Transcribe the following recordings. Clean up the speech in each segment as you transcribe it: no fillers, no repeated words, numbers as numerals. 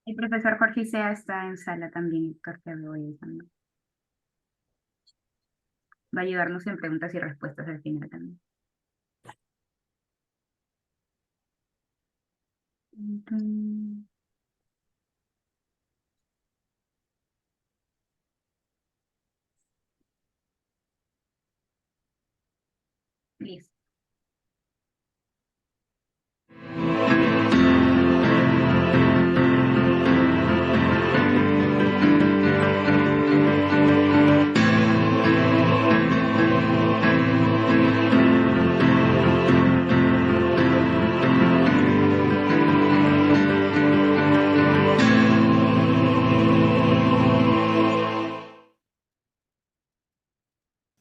El profesor Jorge Isea está en sala también, Jorge Aboy, también. Va a ayudarnos en preguntas y respuestas al final también. Mm, Listo.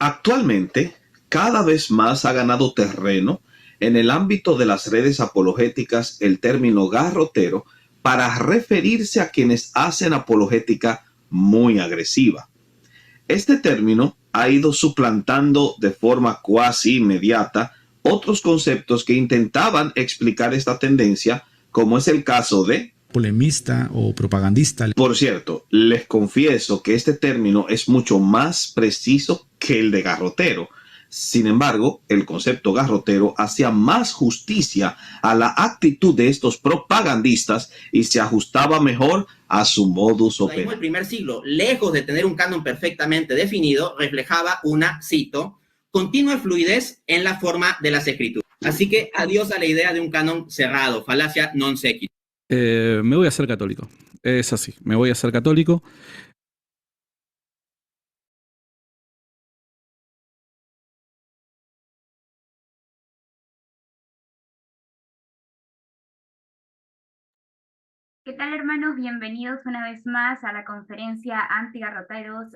Actualmente, cada vez más ha ganado terreno en el ámbito de las redes apologéticas el término garrotero para referirse a quienes hacen apologética muy agresiva. Este término ha ido suplantando de forma cuasi inmediata otros conceptos que intentaban explicar esta tendencia, como es el caso de... Polemista o propagandista. Por cierto, les confieso que este término es mucho más preciso que el de garrotero. Sin embargo, el concepto garrotero hacía más justicia a la actitud de estos propagandistas y se ajustaba mejor a su modus operandi. El primer siglo, lejos de tener un canon perfectamente definido, reflejaba una, cito, continua fluidez en la forma de las escrituras. Así que adiós a la idea de un canon cerrado, falacia non sequitur. Me voy a hacer católico. Es así, me voy a hacer católico. ¿Qué tal, hermanos? Bienvenidos una vez más a la conferencia Antigarroteros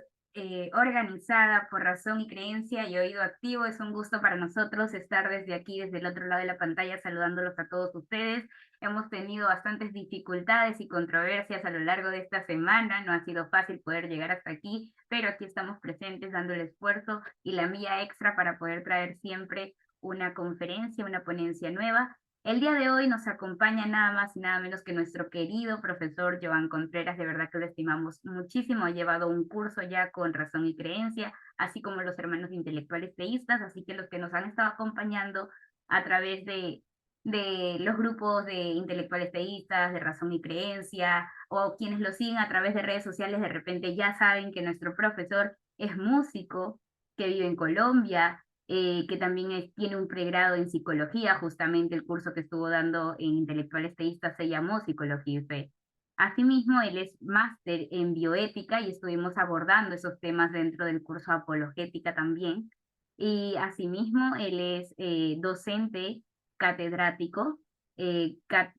organizada por Razón y Creencia y Oído Activo. Es un gusto para nosotros estar desde aquí, desde el otro lado de la pantalla, saludándolos a todos ustedes. Hemos tenido bastantes dificultades y controversias a lo largo de esta semana. No ha sido fácil poder llegar hasta aquí, pero aquí estamos presentes dando el esfuerzo y la milla extra para poder traer siempre una conferencia, una ponencia nueva. El día de hoy nos acompaña nada más y nada menos que nuestro querido profesor Joan Contreras. De verdad que lo estimamos muchísimo. Ha llevado un curso ya con Razón y Creencia, así como los hermanos intelectuales teístas, así que los que nos han estado acompañando a través de los grupos de intelectuales teístas, de Razón y Creencia, o quienes lo siguen a través de redes sociales, de repente ya saben que nuestro profesor es músico, que vive en Colombia, que también tiene un pregrado en psicología. Justamente el curso que estuvo dando en Intelectuales Teístas se llamó Psicología y Fe. Asimismo, él es máster en bioética y estuvimos abordando esos temas dentro del curso Apologética también. Y asimismo, él es docente catedrático,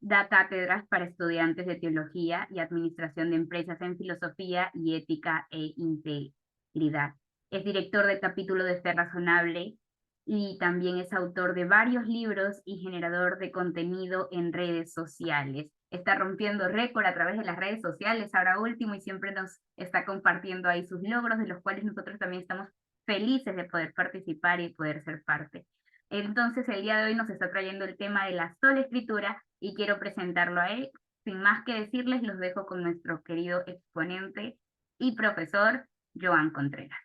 da cátedras para estudiantes de teología y administración de empresas en filosofía y ética e integridad. Es director del capítulo de Fe Razonable y también es autor de varios libros y generador de contenido en redes sociales. Está rompiendo récord a través de las redes sociales ahora último y siempre nos está compartiendo ahí sus logros, de los cuales nosotros también estamos felices de poder participar y poder ser parte. Entonces el día de hoy nos está trayendo el tema de la sola escritura y quiero presentarlo a él. Sin más que decirles, los dejo con nuestro querido exponente y profesor Joan Contreras.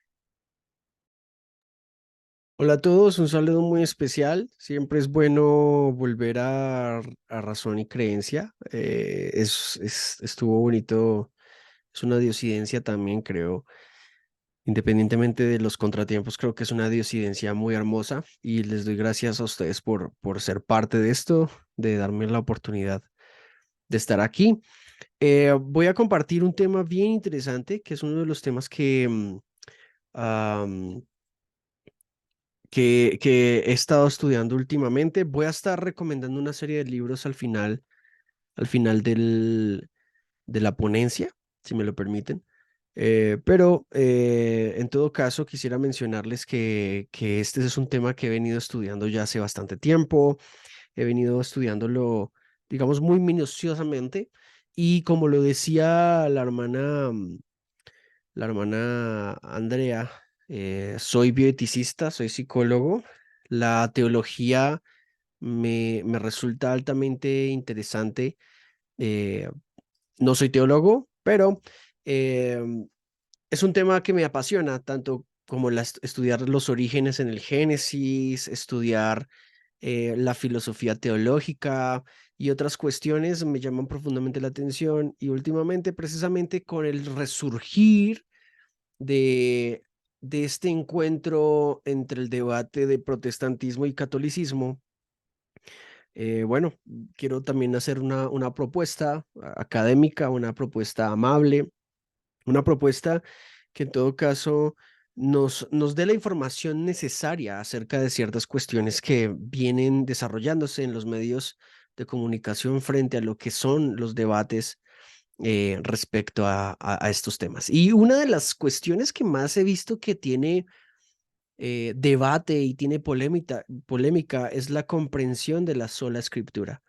Hola a todos, un saludo muy especial. Siempre es bueno volver a Razón y Creencia. Estuvo bonito, es una diosidencia también, creo. Independientemente de los contratiempos, creo que es una diosidencia muy hermosa y les doy gracias a ustedes por ser parte de esto, de darme la oportunidad de estar aquí. Voy a compartir un tema bien interesante, que es uno de los temas am, que he estado estudiando últimamente. Voy a estar recomendando una serie de libros al final de la ponencia, si me lo permiten. Pero en todo caso quisiera mencionarles que este es un tema que he venido estudiando ya hace bastante tiempo. He venido estudiándolo, digamos, muy minuciosamente. Y como lo decía la hermana Andrea, soy bioeticista, soy psicólogo. La teología me resulta altamente interesante. eh, No soy teólogo, pero es un tema que me apasiona, tanto como estudiar los orígenes en el Génesis, estudiar la filosofía teológica y otras cuestiones me llaman profundamente la atención, y últimamente precisamente con el resurgir de, de este encuentro entre el debate de protestantismo y catolicismo, bueno, quiero también hacer una propuesta académica, una propuesta amable, una propuesta que en todo caso nos dé la información necesaria acerca de ciertas cuestiones que vienen desarrollándose en los medios de comunicación frente a lo que son los debates respecto a estos temas. Y una de las cuestiones que más he visto que tiene debate y tiene polémica es la comprensión de la sola escritura.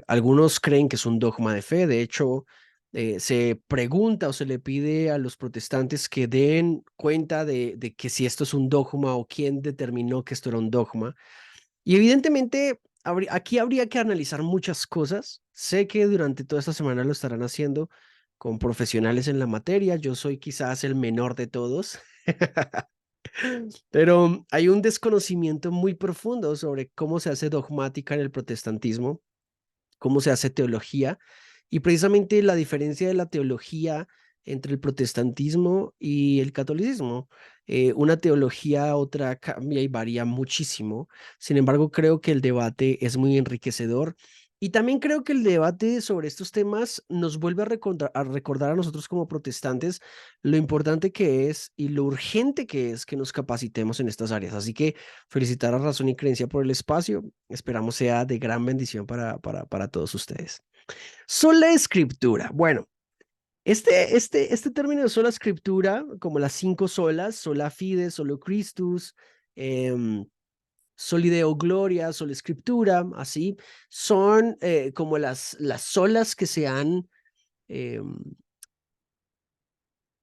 Algunos creen que es un dogma de fe. De hecho, se pregunta o se le pide a los protestantes que den cuenta de que si esto es un dogma o quién determinó que esto era un dogma. Y evidentemente, aquí habría que analizar muchas cosas. Sé que durante toda esta semana lo estarán haciendo con profesionales en la materia. Yo soy quizás el menor de todos. Pero hay un desconocimiento muy profundo sobre cómo se hace dogmática en el protestantismo, cómo se hace teología, y precisamente la diferencia de la teología entre el protestantismo y el catolicismo. Una teología a otra cambia y varía muchísimo. Sin embargo, creo que el debate es muy enriquecedor, y también creo que el debate sobre estos temas nos vuelve a recordar a nosotros como protestantes lo importante que es y lo urgente que es que nos capacitemos en estas áreas. Así que felicitar a Razón y Creencia por el espacio. Esperamos sea de gran bendición para todos ustedes. Sola escritura. Bueno, este término de sola escritura, como las 5 solas, sola fide, solo Christus, em, soli Deo gloria, sola escritura, así, son como las solas que se han em,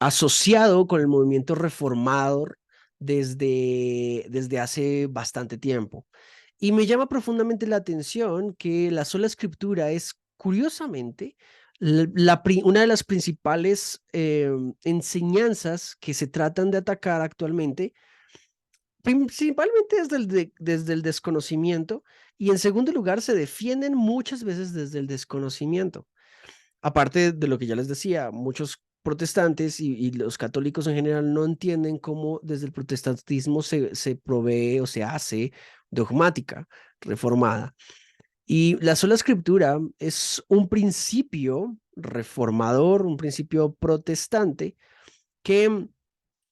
asociado con el movimiento reformador desde hace bastante tiempo. Y me llama profundamente la atención que la sola escritura es, curiosamente, una de las principales enseñanzas que se tratan de atacar actualmente, principalmente desde el desconocimiento, y en segundo lugar se defienden muchas veces desde el desconocimiento. Aparte de lo que ya les decía, muchos protestantes y los católicos en general no entienden cómo desde el protestantismo se provee o se hace dogmática reformada. Y la sola escritura es un principio reformador, un principio protestante que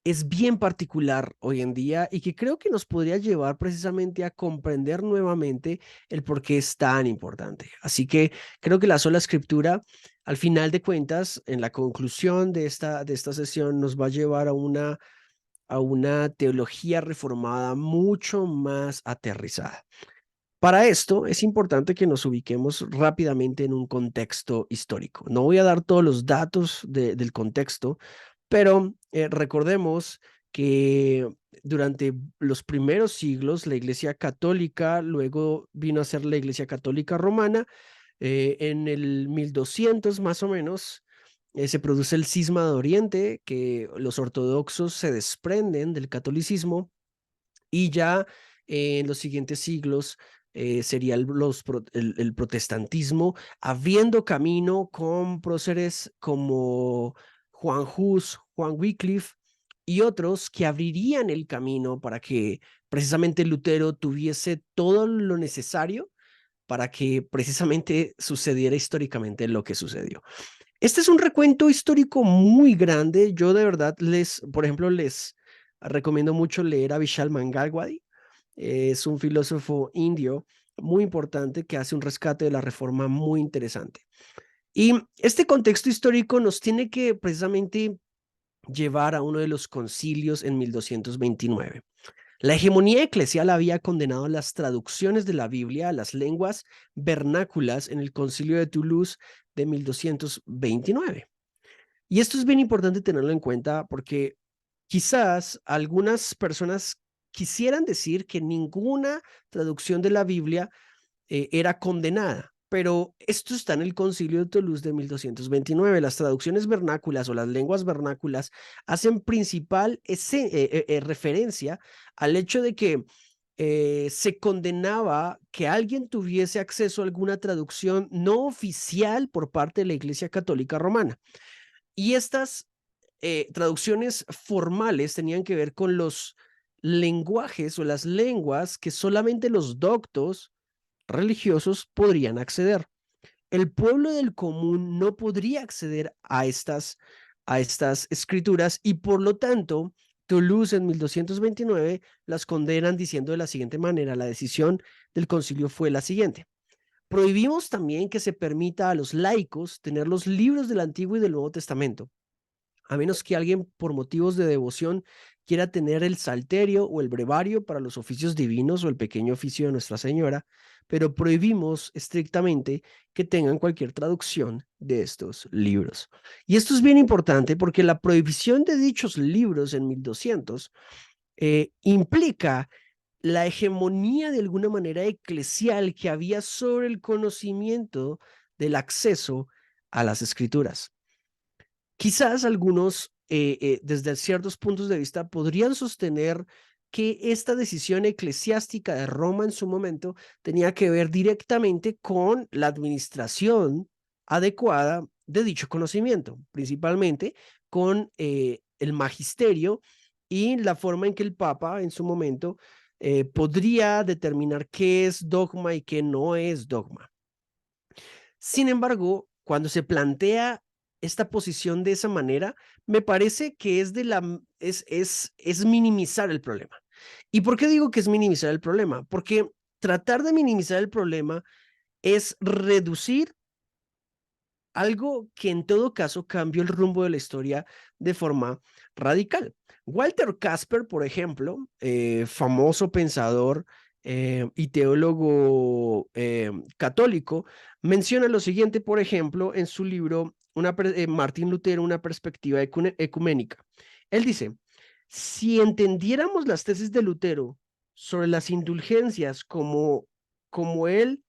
es bien particular hoy en día y que creo que nos podría llevar precisamente a comprender nuevamente el por qué es tan importante. Así que creo que la sola escritura, al final de cuentas, en la conclusión de esta sesión, nos va a llevar a una teología reformada mucho más aterrizada. Para esto es importante que nos ubiquemos rápidamente en un contexto histórico. No voy a dar todos los datos del contexto, pero recordemos que durante los primeros siglos la Iglesia Católica luego vino a ser la Iglesia Católica Romana. En el 1200 más o menos se produce el cisma de Oriente, que los ortodoxos se desprenden del catolicismo, y ya en los siguientes siglos sería el protestantismo, abriendo camino con próceres como Juan Hus, Juan Wycliffe y otros que abrirían el camino para que precisamente Lutero tuviese todo lo necesario para que precisamente sucediera históricamente lo que sucedió. Este es un recuento histórico muy grande. Yo de verdad por ejemplo, les recomiendo mucho leer a Vishal Mangalwadi. Es un filósofo indio muy importante que hace un rescate de la reforma muy interesante. Y este contexto histórico nos tiene que precisamente llevar a uno de los concilios en 1229. La hegemonía eclesial había condenado las traducciones de la Biblia a las lenguas vernáculas en el concilio de Toulouse de 1229. Y esto es bien importante tenerlo en cuenta porque quizás algunas personas quisieran decir que ninguna traducción de la Biblia era condenada, pero esto está en el Concilio de Toulouse de 1229. Las traducciones vernáculas o las lenguas vernáculas hacen principal referencia al hecho de que se condenaba que alguien tuviese acceso a alguna traducción no oficial por parte de la Iglesia Católica Romana. Y estas traducciones formales tenían que ver con los lenguajes o las lenguas que solamente los doctos religiosos podrían acceder. El pueblo del común no podría acceder a estas escrituras y por lo tanto Toulouse en 1229 las condenan diciendo de la siguiente manera: la decisión del concilio fue la siguiente: prohibimos también que se permita a los laicos tener los libros del Antiguo y del Nuevo Testamento, a menos que alguien por motivos de devoción quiera tener el salterio o el brevario para los oficios divinos o el pequeño oficio de Nuestra Señora, pero prohibimos estrictamente que tengan cualquier traducción de estos libros. Y esto es bien importante porque la prohibición de dichos libros en 1200 implica la hegemonía de alguna manera eclesial que había sobre el conocimiento del acceso a las escrituras. Quizás algunos, desde ciertos puntos de vista, podrían sostener que esta decisión eclesiástica de Roma en su momento tenía que ver directamente con la administración adecuada de dicho conocimiento, principalmente con el magisterio y la forma en que el Papa en su momento podría determinar qué es dogma y qué no es dogma. Sin embargo, cuando se plantea esta posición de esa manera, me parece que es minimizar el problema. ¿Y por qué digo que es minimizar el problema? Porque tratar de minimizar el problema es reducir algo que en todo caso cambió el rumbo de la historia de forma radical. Walter Casper, por ejemplo, famoso pensador y teólogo católico, menciona lo siguiente, por ejemplo, en su libro Martín Lutero, una perspectiva ecuménica. Él dice: si entendiéramos las tesis de Lutero sobre las indulgencias como él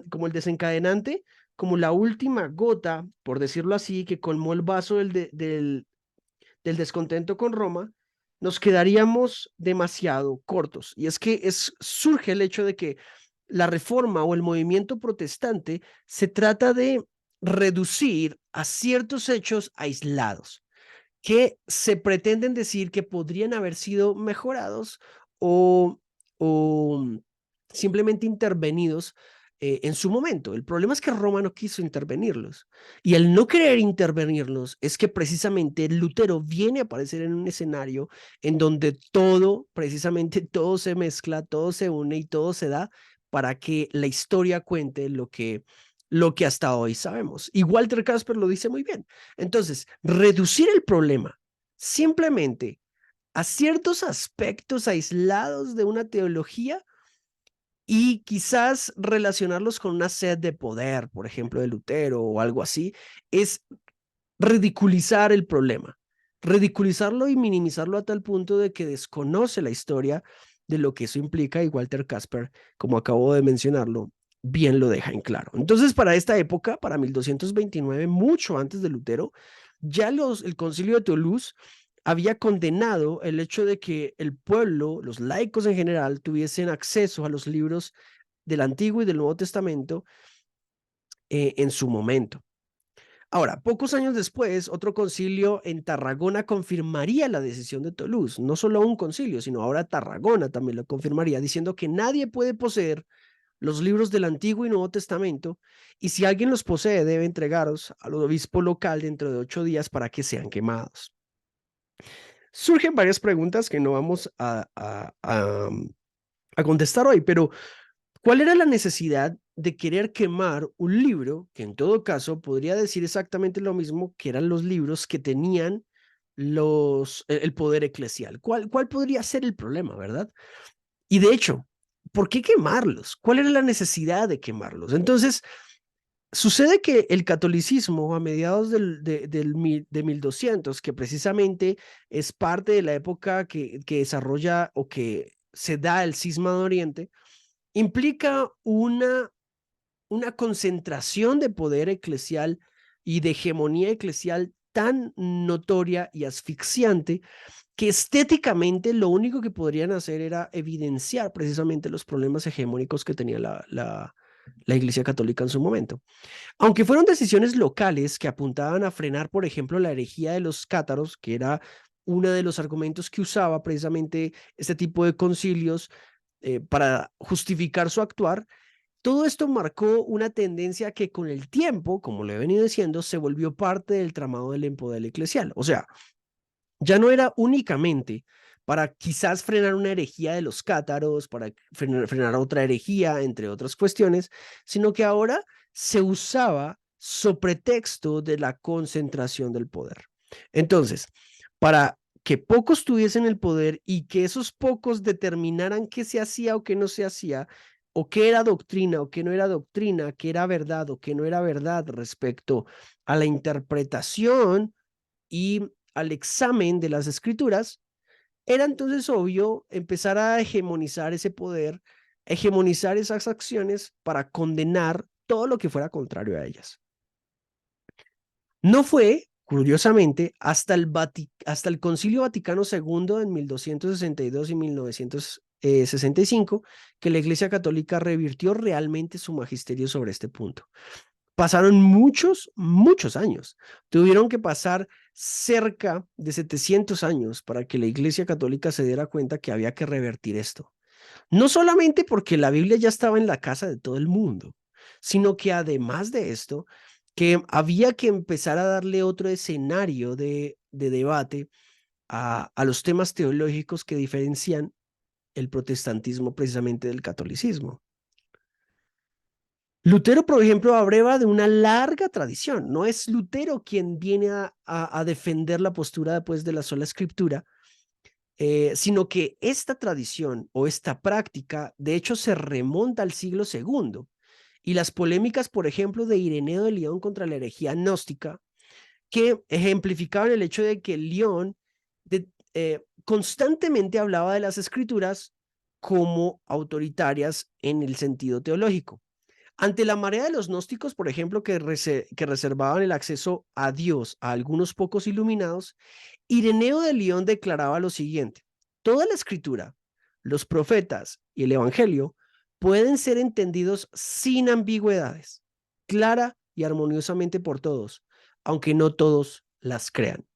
como el desencadenante, como la última gota, por decirlo así, que colmó el vaso del descontento con Roma, nos quedaríamos demasiado cortos. Y es que surge el hecho de que la reforma o el movimiento protestante se trata de reducir a ciertos hechos aislados que se pretenden decir que podrían haber sido mejorados o, o simplemente intervenidos en su momento. El problema es que Roma no quiso intervenirlos. Y el no querer intervenirlos es que precisamente Lutero viene a aparecer en un escenario en donde precisamente todo se mezcla, todo se une y todo se da para que la historia cuente lo que hasta hoy sabemos. Y Walter Casper lo dice muy bien. Entonces, reducir el problema simplemente a ciertos aspectos aislados de una teología y quizás relacionarlos con una sed de poder, por ejemplo, de Lutero o algo así, es ridiculizar el problema, ridiculizarlo y minimizarlo a tal punto de que desconoce la historia de lo que eso implica, y Walter Casper, como acabo de mencionarlo, bien lo deja en claro. Entonces, para esta época, para 1229, mucho antes de Lutero, ya el Concilio de Toulouse había condenado el hecho de que el pueblo, los laicos en general, tuviesen acceso a los libros del Antiguo y del Nuevo Testamento en su momento. Ahora, pocos años después, otro concilio en Tarragona confirmaría la decisión de Toulouse. No solo un concilio, sino ahora Tarragona también lo confirmaría, diciendo que nadie puede poseer los libros del Antiguo y Nuevo Testamento, y si alguien los posee, debe entregarlos al obispo local dentro de 8 días para que sean quemados. Surgen varias preguntas que no vamos a contestar hoy, pero ¿cuál era la necesidad de querer quemar un libro que en todo caso podría decir exactamente lo mismo que eran los libros que tenían el poder eclesial? ¿Cuál podría ser el problema, verdad? Y de hecho, ¿por qué quemarlos? ¿Cuál era la necesidad de quemarlos? Entonces, sucede que el catolicismo a mediados de 1200, que precisamente es parte de la época que desarrolla o que se da el cisma de Oriente, implica una concentración de poder eclesial y de hegemonía eclesial tan notoria y asfixiante que estéticamente lo único que podrían hacer era evidenciar precisamente los problemas hegemónicos que tenía la Iglesia Católica en su momento. Aunque fueron decisiones locales que apuntaban a frenar, por ejemplo, la herejía de los cátaros, que era uno de los argumentos que usaba precisamente este tipo de concilios para justificar su actuar, todo esto marcó una tendencia que con el tiempo, como lo he venido diciendo, se volvió parte del tramado del poder eclesial. O sea, ya no era únicamente para quizás frenar una herejía de los cátaros, para frenar otra herejía, entre otras cuestiones, sino que ahora se usaba sobre pretexto de la concentración del poder. Entonces, para que pocos tuviesen el poder y que esos pocos determinaran qué se hacía o qué no se hacía, o qué era doctrina o qué no era doctrina, qué era verdad o qué no era verdad respecto a la interpretación y al examen de las escrituras, era entonces obvio empezar a hegemonizar ese poder, hegemonizar esas acciones para condenar todo lo que fuera contrario a ellas. No fue, curiosamente, hasta el Concilio Vaticano II en 1262 y 1965 que la Iglesia Católica revirtió realmente su magisterio sobre este punto. Pasaron muchos años. Tuvieron que pasar cerca de 700 años para que la Iglesia Católica se diera cuenta que había que revertir esto. No solamente porque la Biblia ya estaba en la casa de todo el mundo, sino que además de esto, que había que empezar a darle otro escenario de debate a los temas teológicos que diferencian el protestantismo precisamente del catolicismo. Lutero, por ejemplo, abreva de una larga tradición. No es Lutero quien viene a defender la postura después de la sola escritura, sino que esta tradición o esta práctica, de hecho, se remonta al siglo II. Y las polémicas, por ejemplo, de Ireneo de León contra la herejía gnóstica, que ejemplificaban el hecho de que León constantemente hablaba de las escrituras como autoritarias en el sentido teológico. Ante la marea de los gnósticos, por ejemplo, que reservaban el acceso a Dios a algunos pocos iluminados, Ireneo de León declaraba lo siguiente: toda la escritura, los profetas y el evangelio pueden ser entendidos sin ambigüedades, clara y armoniosamente por todos, aunque no todos las crean.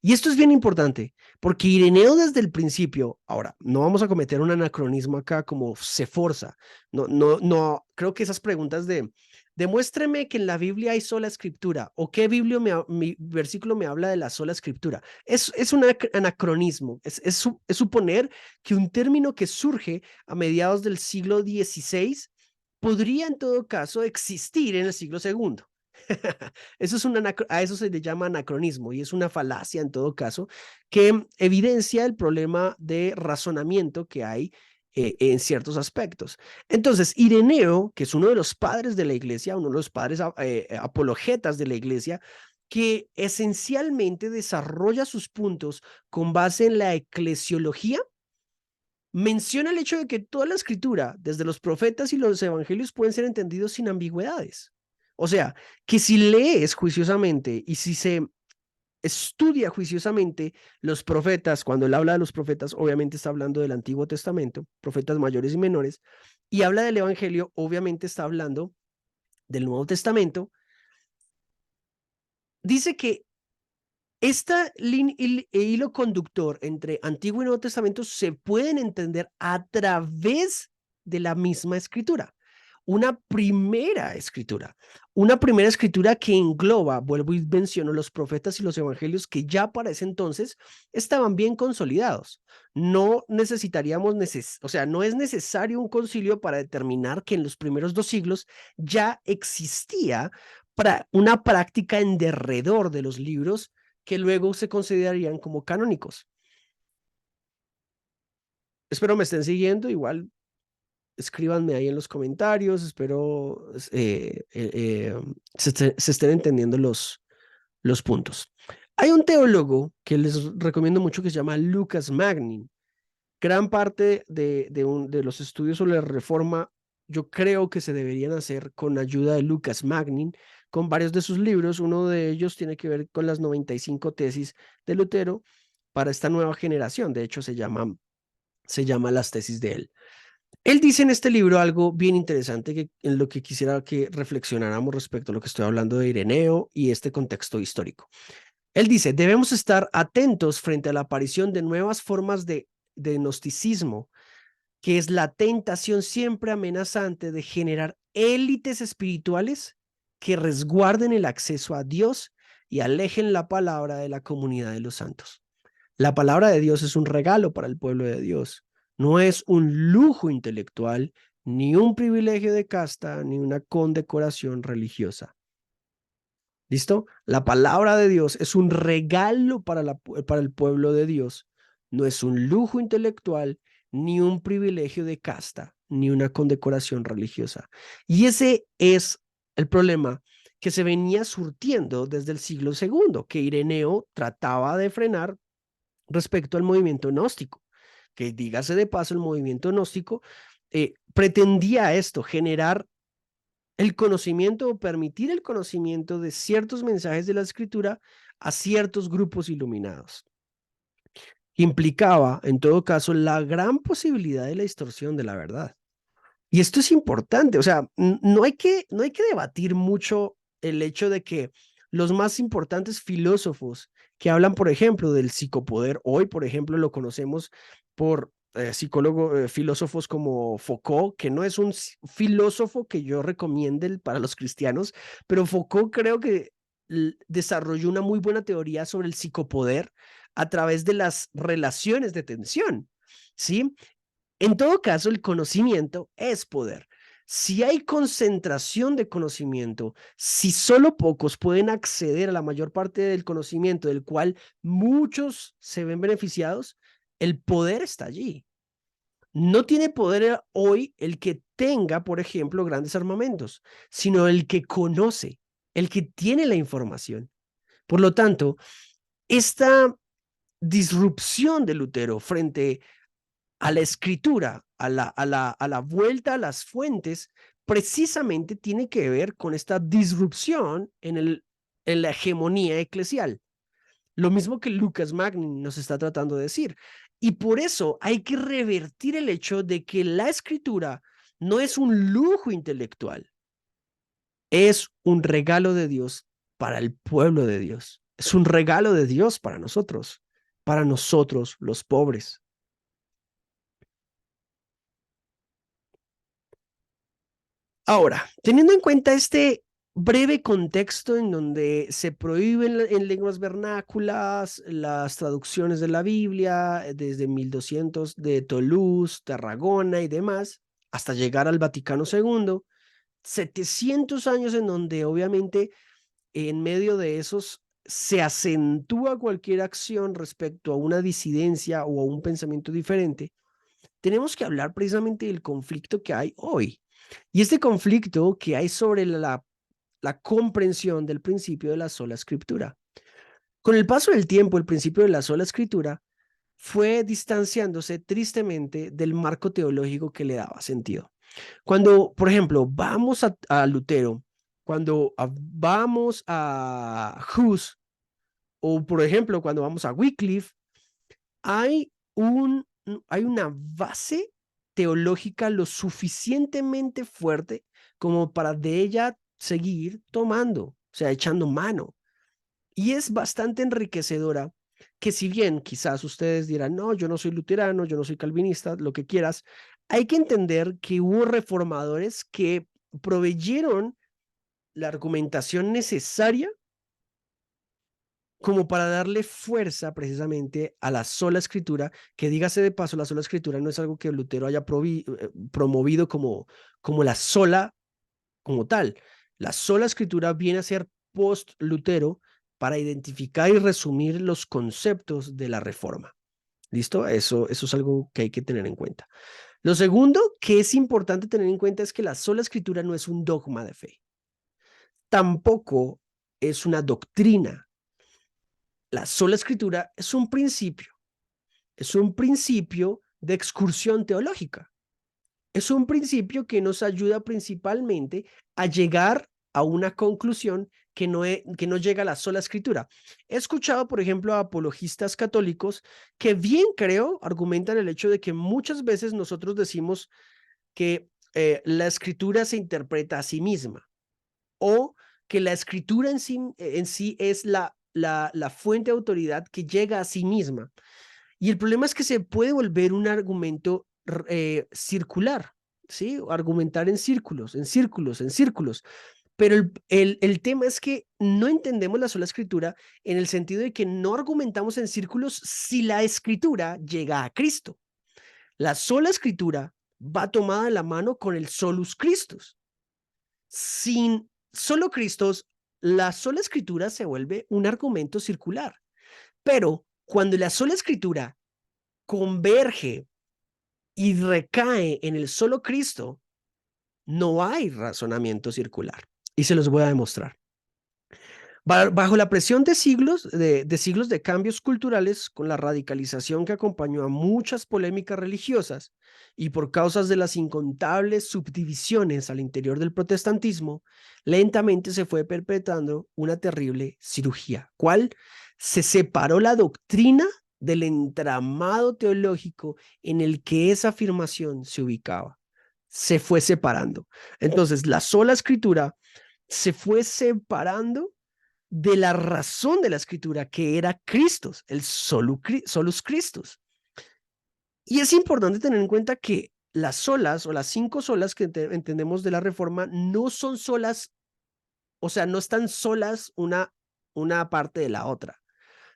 Y esto es bien importante, porque Ireneo desde el principio, ahora, no vamos a cometer un anacronismo acá como se forza, no, creo que esas preguntas de, demuéstreme que en la Biblia hay sola escritura, o qué mi versículo me habla de la sola escritura, es un anacronismo, es suponer que un término que surge a mediados del siglo XVI podría en todo caso existir en el siglo II. Eso es a eso se le llama anacronismo y es una falacia en todo caso que evidencia el problema de razonamiento que hay en ciertos aspectos. Entonces, Ireneo, que es uno de los padres de la iglesia, uno de los padres apologetas de la iglesia, que esencialmente desarrolla sus puntos con base en la eclesiología, menciona el hecho de que toda la escritura, desde los profetas y los evangelios, pueden ser entendidos sin ambigüedades. O sea, que si lees juiciosamente y si se estudia juiciosamente los profetas, cuando él habla de los profetas, obviamente está hablando del Antiguo Testamento, profetas mayores y menores, y habla del Evangelio, obviamente está hablando del Nuevo Testamento, dice que este hilo conductor entre Antiguo y Nuevo Testamento se pueden entender a través de la misma escritura. Una primera escritura que engloba, vuelvo y menciono, los profetas y los evangelios que ya para ese entonces estaban bien consolidados. No necesitaríamos, o sea, no es necesario un concilio para determinar que en los primeros 2 siglos ya existía una práctica en derredor de los libros que luego se considerarían como canónicos. Espero me estén siguiendo, igual escríbanme ahí en los comentarios, espero se estén entendiendo los puntos. Hay un teólogo que les recomiendo mucho que se llama Lucas Magnin, gran parte de los estudios sobre la reforma, yo creo que se deberían hacer con ayuda de Lucas Magnin, con varios de sus libros. Uno de ellos tiene que ver con las 95 tesis de Lutero para esta nueva generación. De hecho, se llama Las tesis de él. Él dice en este libro algo bien interesante en lo que quisiera que reflexionáramos respecto a lo que estoy hablando de Ireneo y este contexto histórico. Él dice, debemos estar atentos frente a la aparición de nuevas formas de gnosticismo, que es la tentación siempre amenazante de generar élites espirituales que resguarden el acceso a Dios y alejen la palabra de la comunidad de los santos. La palabra de Dios es un regalo para el pueblo de Dios. No es un lujo intelectual, ni un privilegio de casta, ni una condecoración religiosa. ¿Listo? La palabra de Dios es un regalo para el pueblo de Dios. No es un lujo intelectual, ni un privilegio de casta, ni una condecoración religiosa. Y ese es el problema que se venía surtiendo desde el siglo II, que Ireneo trataba de frenar respecto al movimiento gnóstico, que dígase de paso, el movimiento gnóstico pretendía esto, generar el conocimiento o permitir el conocimiento de ciertos mensajes de la escritura a ciertos grupos iluminados. Implicaba, en todo caso, la gran posibilidad de la distorsión de la verdad. Y esto es importante, o sea, no hay que debatir mucho el hecho de que los más importantes filósofos que hablan, por ejemplo, del psicopoder, hoy, por ejemplo, lo conocemos por filósofos como Foucault, que no es un filósofo que yo recomiende para los cristianos, pero Foucault creo que desarrolló una muy buena teoría sobre el psicopoder a través de las relaciones de tensión, ¿sí? En todo caso, el conocimiento es poder. Si hay concentración de conocimiento, si solo pocos pueden acceder a la mayor parte del conocimiento del cual muchos se ven beneficiados, el poder está allí. No tiene poder hoy el que tenga, por ejemplo, grandes armamentos, sino el que conoce, el que tiene la información. Por lo tanto, esta disrupción de Lutero frente a la escritura, a la vuelta a las fuentes, precisamente tiene que ver con esta disrupción en la hegemonía eclesial. Lo mismo que Lucas Magnin nos está tratando de decir. Y por eso hay que revertir el hecho de que la escritura no es un lujo intelectual, es un regalo de Dios para el pueblo de Dios. Es un regalo de Dios para nosotros los pobres. Ahora, teniendo en cuenta este breve contexto en donde se prohíben en lenguas vernáculas las traducciones de la Biblia desde 1200 de Toulouse, Tarragona y demás, hasta llegar al Vaticano II, 700 años en donde obviamente en medio de esos se acentúa cualquier acción respecto a una disidencia o a un pensamiento diferente, tenemos que hablar precisamente del conflicto que hay hoy. Y este conflicto que hay sobre la comprensión del principio de la sola escritura. Con el paso del tiempo, el principio de la sola escritura fue distanciándose tristemente del marco teológico que le daba sentido. Cuando, por ejemplo, vamos a Lutero, cuando vamos a Hus, o por ejemplo, cuando vamos a Wycliffe, hay una base teológica lo suficientemente fuerte como para de ella seguir tomando, o sea, echando mano. Y es bastante enriquecedora que si bien quizás ustedes dirán, no, yo no soy luterano, yo no soy calvinista, lo que quieras, hay que entender que hubo reformadores que proveyeron la argumentación necesaria como para darle fuerza precisamente a la sola escritura, que dígase de paso, la sola escritura no es algo que Lutero haya promovido como la sola como tal. La sola escritura viene a ser post-Lutero para identificar y resumir los conceptos de la reforma. ¿Listo? Eso es algo que hay que tener en cuenta. Lo segundo que es importante tener en cuenta es que la sola escritura no es un dogma de fe. Tampoco es una doctrina. La sola escritura es un principio de excursión teológica. Es un principio que nos ayuda principalmente a llegar a una conclusión que no llega a la sola escritura. He escuchado, por ejemplo, a apologistas católicos que bien creo argumentan el hecho de que muchas veces nosotros decimos que la escritura se interpreta a sí misma, o que la escritura en sí es la fuente de autoridad que llega a sí misma. Y el problema es que se puede volver un argumento circular, ¿sí? Argumentar en círculos, en círculos, en círculos. Pero el tema es que no entendemos la sola escritura en el sentido de que no argumentamos en círculos si la escritura llega a Cristo. La sola escritura va tomada de la mano con el solus Christus. Sin solo Cristo, la sola escritura se vuelve un argumento circular. Pero cuando la sola escritura converge y recae en el solo Cristo, no hay razonamiento circular. Y se los voy a demostrar. Bajo la presión de siglos de cambios culturales, con la radicalización que acompañó a muchas polémicas religiosas y por causas de las incontables subdivisiones al interior del protestantismo, lentamente se fue perpetrando una terrible cirugía, cual se separó la doctrina del entramado teológico en el que esa afirmación se ubicaba. Se fue separando. Entonces, la sola escritura se fue separando de la razón de la escritura, que era Cristo, el solus Christus. Y es importante tener en cuenta que las solas o las 5 solas que entendemos de la Reforma no son solas, o sea, no están solas una parte de la otra,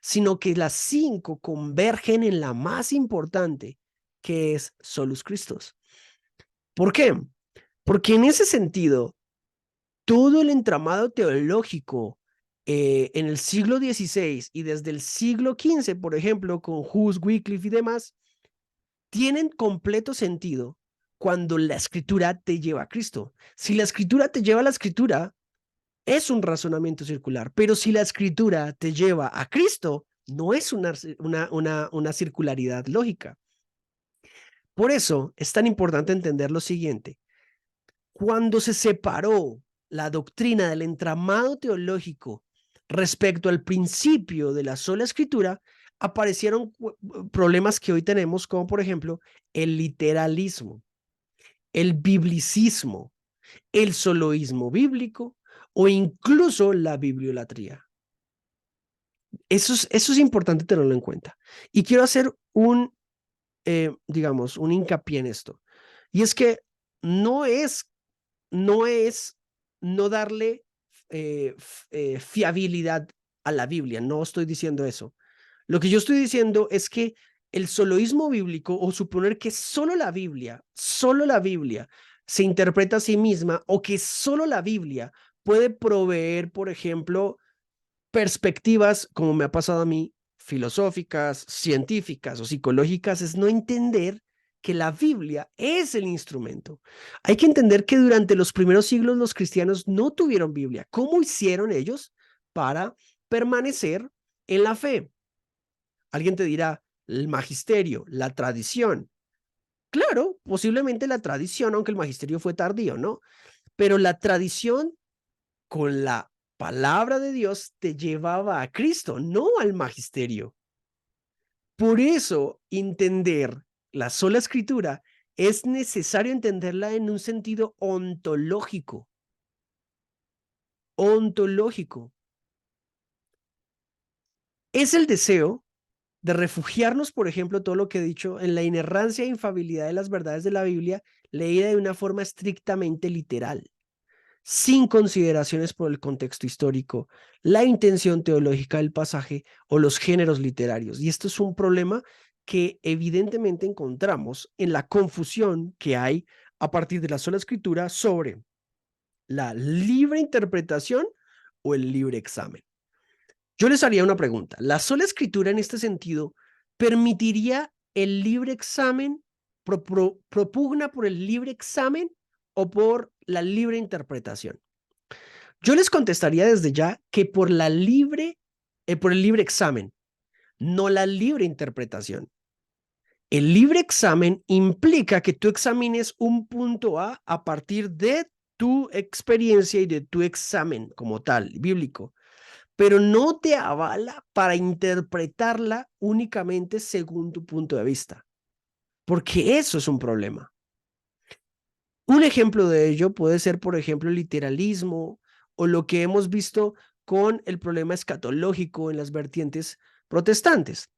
sino que las 5 convergen en la más importante, que es solus Christus. ¿Por qué? Porque en ese sentido, todo el entramado teológico en el siglo XVI y desde el siglo XV, por ejemplo, con Hus, Wycliffe y demás, tienen completo sentido cuando la escritura te lleva a Cristo. Si la escritura te lleva a la escritura, es un razonamiento circular, pero si la escritura te lleva a Cristo, no es una circularidad lógica. Por eso es tan importante entender lo siguiente. Cuando se separó la doctrina del entramado teológico respecto al principio de la sola escritura, aparecieron problemas que hoy tenemos, como por ejemplo el literalismo, el biblicismo, el soloísmo bíblico o incluso la bibliolatría. Eso es importante tenerlo en cuenta. Y quiero hacer un hincapié en esto. Y es que no es no darle fiabilidad a la Biblia. No estoy diciendo eso. Lo que yo estoy diciendo es que el soloísmo bíblico, o suponer que solo la Biblia se interpreta a sí misma, o que solo la Biblia puede proveer, por ejemplo, perspectivas, como me ha pasado a mí, filosóficas, científicas o psicológicas, es no entender que la Biblia es el instrumento. Hay que entender que durante los primeros siglos los cristianos no tuvieron Biblia. ¿Cómo hicieron ellos para permanecer en la fe? Alguien te dirá, el magisterio, la tradición. Claro, posiblemente la tradición, aunque el magisterio fue tardío, ¿no? Pero la tradición con la palabra de Dios te llevaba a Cristo, no al magisterio. Por eso, entender la sola escritura es necesario entenderla en un sentido ontológico. Ontológico. Es el deseo de refugiarnos, por ejemplo, todo lo que he dicho, en la inerrancia e infalibilidad de las verdades de la Biblia, leída de una forma estrictamente literal, sin consideraciones por el contexto histórico, la intención teológica del pasaje o los géneros literarios. Y esto es un problema que evidentemente encontramos en la confusión que hay a partir de la sola escritura sobre la libre interpretación o el libre examen. Yo les haría una pregunta. ¿La sola escritura en este sentido permitiría el libre examen, propugna por el libre examen o por la libre interpretación? Yo les contestaría desde ya que por el libre examen, no la libre interpretación. El libre examen implica que tú examines un punto A partir de tu experiencia y de tu examen como tal, bíblico, pero no te avala para interpretarla únicamente según tu punto de vista, porque eso es un problema. Un ejemplo de ello puede ser, por ejemplo, el literalismo o lo que hemos visto con el problema escatológico en las vertientes protestantes.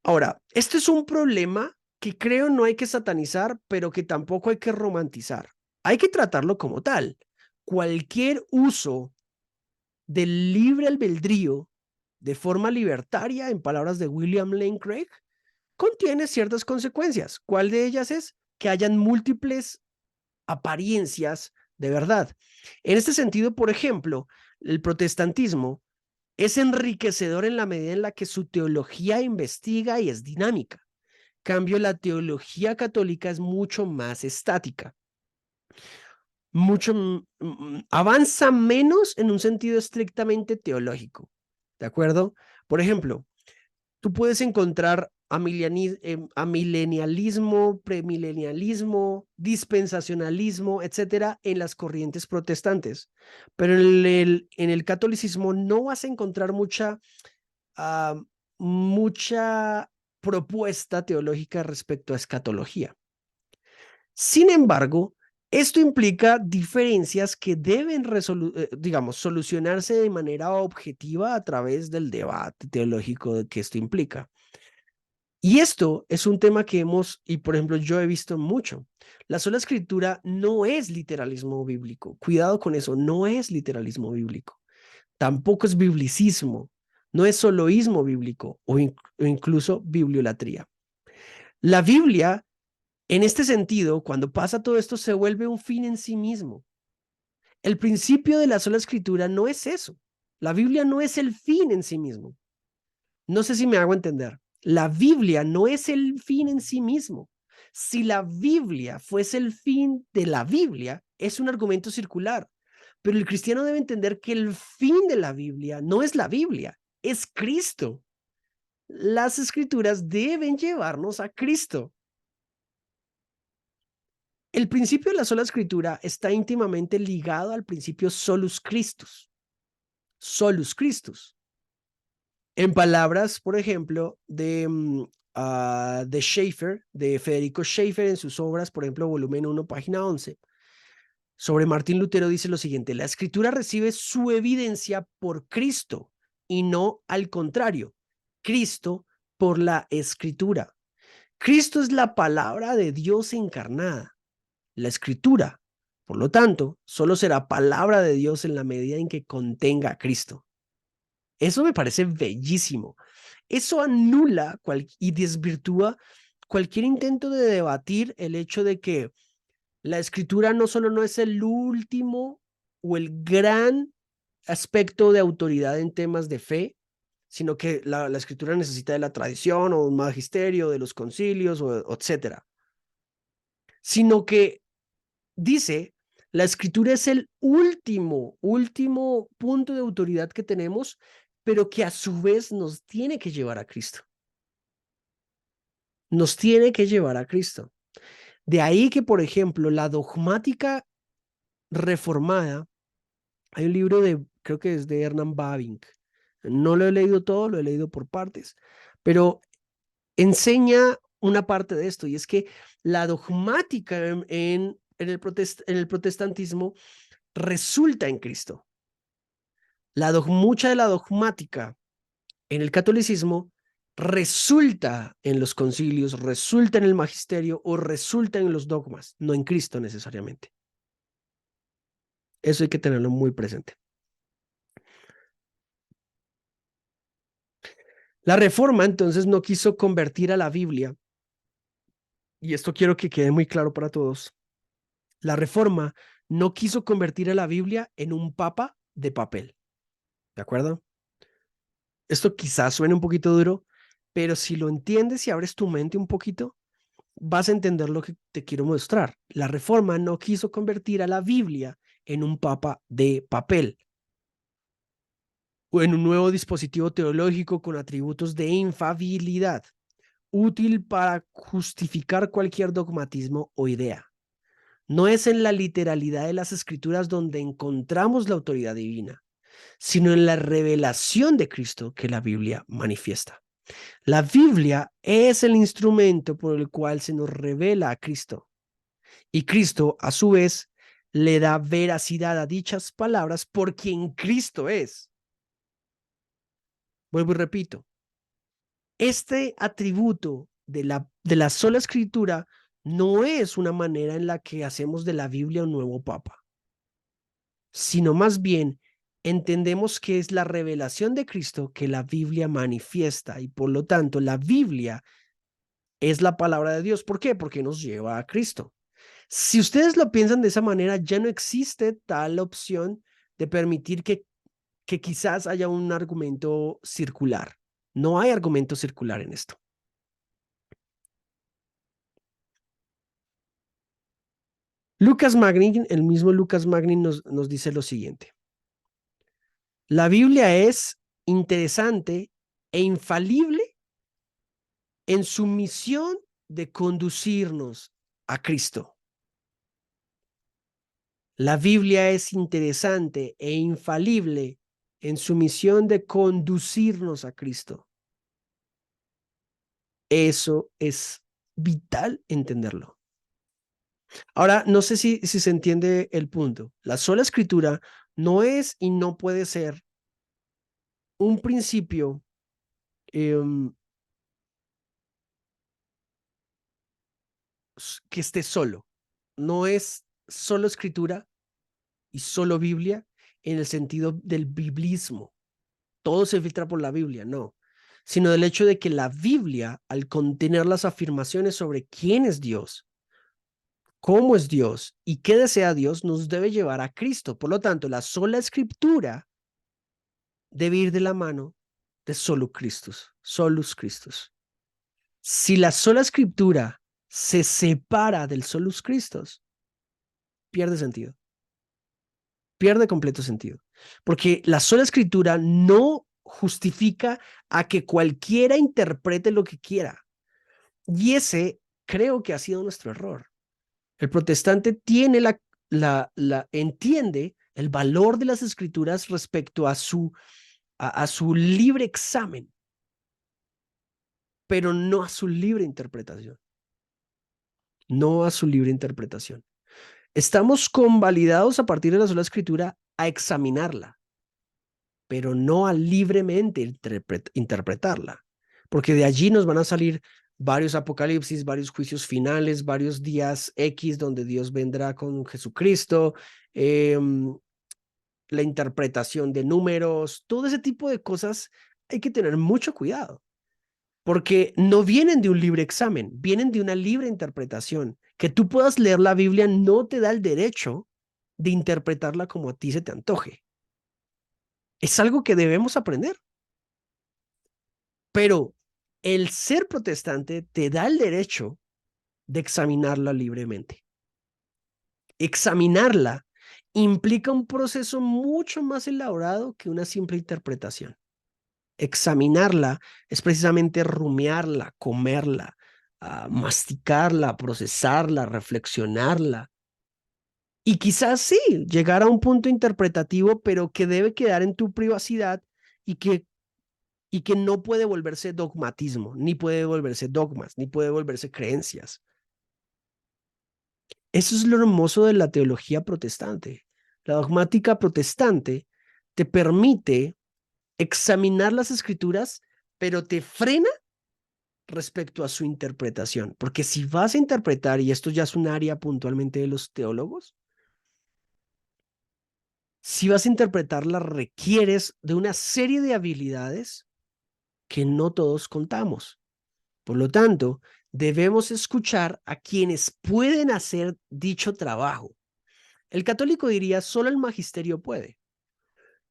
Ahora, esto es un problema que creo no hay que satanizar, pero que tampoco hay que romantizar. Hay que tratarlo como tal. Cualquier uso del libre albedrío de forma libertaria, en palabras de William Lane Craig, contiene ciertas consecuencias. ¿Cuál de ellas es? Que hayan múltiples apariencias de verdad. En este sentido, por ejemplo, el protestantismo es enriquecedor en la medida en la que su teología investiga y es dinámica. En cambio, la teología católica es mucho más estática. Avanza menos en un sentido estrictamente teológico. ¿De acuerdo? Por ejemplo, tú puedes encontrar amilenialismo, premilenialismo, dispensacionalismo, etcétera, en las corrientes protestantes. Pero en el catolicismo no vas a encontrar mucha propuesta teológica respecto a escatología. Sin embargo, esto implica diferencias que deben solucionarse de manera objetiva a través del debate teológico que esto implica. Y esto es un tema que y por ejemplo, yo he visto mucho. La sola escritura no es literalismo bíblico. Cuidado con eso, no es literalismo bíblico. Tampoco es biblicismo, no es soloísmo bíblico o incluso bibliolatría. La Biblia, en este sentido, cuando pasa todo esto, se vuelve un fin en sí mismo. El principio de la sola escritura no es eso. La Biblia no es el fin en sí mismo. No sé si me hago entender. La Biblia no es el fin en sí mismo. Si la Biblia fuese el fin de la Biblia, es un argumento circular. Pero el cristiano debe entender que el fin de la Biblia no es la Biblia, es Cristo. Las escrituras deben llevarnos a Cristo. El principio de la sola escritura está íntimamente ligado al principio solus Christus. Solus Christus. En palabras, por ejemplo, de Schaeffer, de Federico Schaeffer en sus obras, por ejemplo, volumen 1, página 11, sobre Martín Lutero dice lo siguiente: la escritura recibe su evidencia por Cristo y no al contrario, Cristo por la escritura. Cristo es la palabra de Dios encarnada. La escritura, por lo tanto, solo será palabra de Dios en la medida en que contenga a Cristo. Eso me parece bellísimo. Eso anula y desvirtúa cualquier intento de debatir el hecho de que la escritura no solo no es el último o el gran aspecto de autoridad en temas de fe, sino que la escritura necesita de la tradición o un magisterio, de los concilios, etcétera. Sino que dice, la escritura es el último punto de autoridad que tenemos, pero que a su vez nos tiene que llevar a Cristo. Nos tiene que llevar a Cristo. De ahí que, por ejemplo, la dogmática reformada, hay un libro creo que es de Hernán Bavinck. No lo he leído todo, lo he leído por partes, pero enseña una parte de esto, y es que la dogmática en el protestantismo resulta en Cristo. Mucha de la dogmática en el catolicismo resulta en los concilios, resulta en el magisterio o resulta en los dogmas, no en Cristo necesariamente. Eso hay que tenerlo muy presente. La Reforma entonces no quiso convertir a la Biblia, y esto quiero que quede muy claro para todos. La Reforma no quiso convertir a la Biblia en un papa de papel. ¿De acuerdo? Esto quizás suene un poquito duro, pero si lo entiendes y abres tu mente un poquito, vas a entender lo que te quiero mostrar. La Reforma no quiso convertir a la Biblia en un papa de papel o en un nuevo dispositivo teológico con atributos de infalibilidad. útil para justificar cualquier dogmatismo o idea. No es en la literalidad de las escrituras donde encontramos la autoridad divina, sino en la revelación de Cristo que la Biblia manifiesta. La Biblia es el instrumento por el cual se nos revela a Cristo. Y Cristo, a su vez, le da veracidad a dichas palabras por quien Cristo es. Vuelvo y repito, este atributo de la sola escritura no es una manera en la que hacemos de la Biblia un nuevo papa, sino más bien entendemos que es la revelación de Cristo que la Biblia manifiesta y por lo tanto la Biblia es la palabra de Dios. ¿Por qué? Porque nos lleva a Cristo. Si ustedes lo piensan de esa manera, ya no existe tal opción de permitir que quizás haya un argumento circular. No hay argumento circular en esto. Lucas Magnin, el mismo Lucas Magnin nos dice lo siguiente. La Biblia es interesante e infalible en su misión de conducirnos a Cristo. La Biblia es interesante e infalible en su misión de conducirnos a Cristo. Eso es vital entenderlo. Ahora, no sé si se entiende el punto. La sola escritura no es y no puede ser un principio que esté solo. No es solo escritura y solo Biblia en el sentido del biblismo. Todo se filtra por la Biblia, no. Sino del hecho de que la Biblia, al contener las afirmaciones sobre quién es Dios, cómo es Dios y qué desea Dios, nos debe llevar a Cristo. Por lo tanto, la sola escritura debe ir de la mano de solo Christus, solus Christus. Si la sola escritura se separa del solus Christus, pierde sentido. Pierde completo sentido. Porque la sola escritura no justifica a que cualquiera interprete lo que quiera. Y ese creo que ha sido nuestro error. El protestante tiene entiende el valor de las escrituras respecto a su libre examen, pero no a su libre interpretación. No a su libre interpretación. Estamos convalidados a partir de la sola escritura a examinarla, pero no a libremente interpretarla, porque de allí nos van a salir varios apocalipsis, varios juicios finales, varios días X donde Dios vendrá con Jesucristo, la interpretación de números, todo ese tipo de cosas hay que tener mucho cuidado, porque no vienen de un libre examen, vienen de una libre interpretación. Que tú puedas leer la Biblia no te da el derecho de interpretarla como a ti se te antoje. Es algo que debemos aprender. Pero el ser protestante te da el derecho de examinarla libremente. Examinarla implica un proceso mucho más elaborado que una simple interpretación. Examinarla es precisamente rumiarla, comerla, masticarla, procesarla, reflexionarla. Y quizás sí, llegar a un punto interpretativo, pero que debe quedar en tu privacidad y que no puede volverse dogmatismo, ni puede volverse dogmas, ni puede volverse creencias. Eso es lo hermoso de la teología protestante. La dogmática protestante te permite examinar las escrituras, pero te frena respecto a su interpretación. Porque si vas a interpretar, y esto ya es un área puntualmente de los teólogos, si vas a interpretarla requieres de una serie de habilidades que no todos contamos. Por lo tanto, debemos escuchar a quienes pueden hacer dicho trabajo. El católico diría, solo el magisterio puede.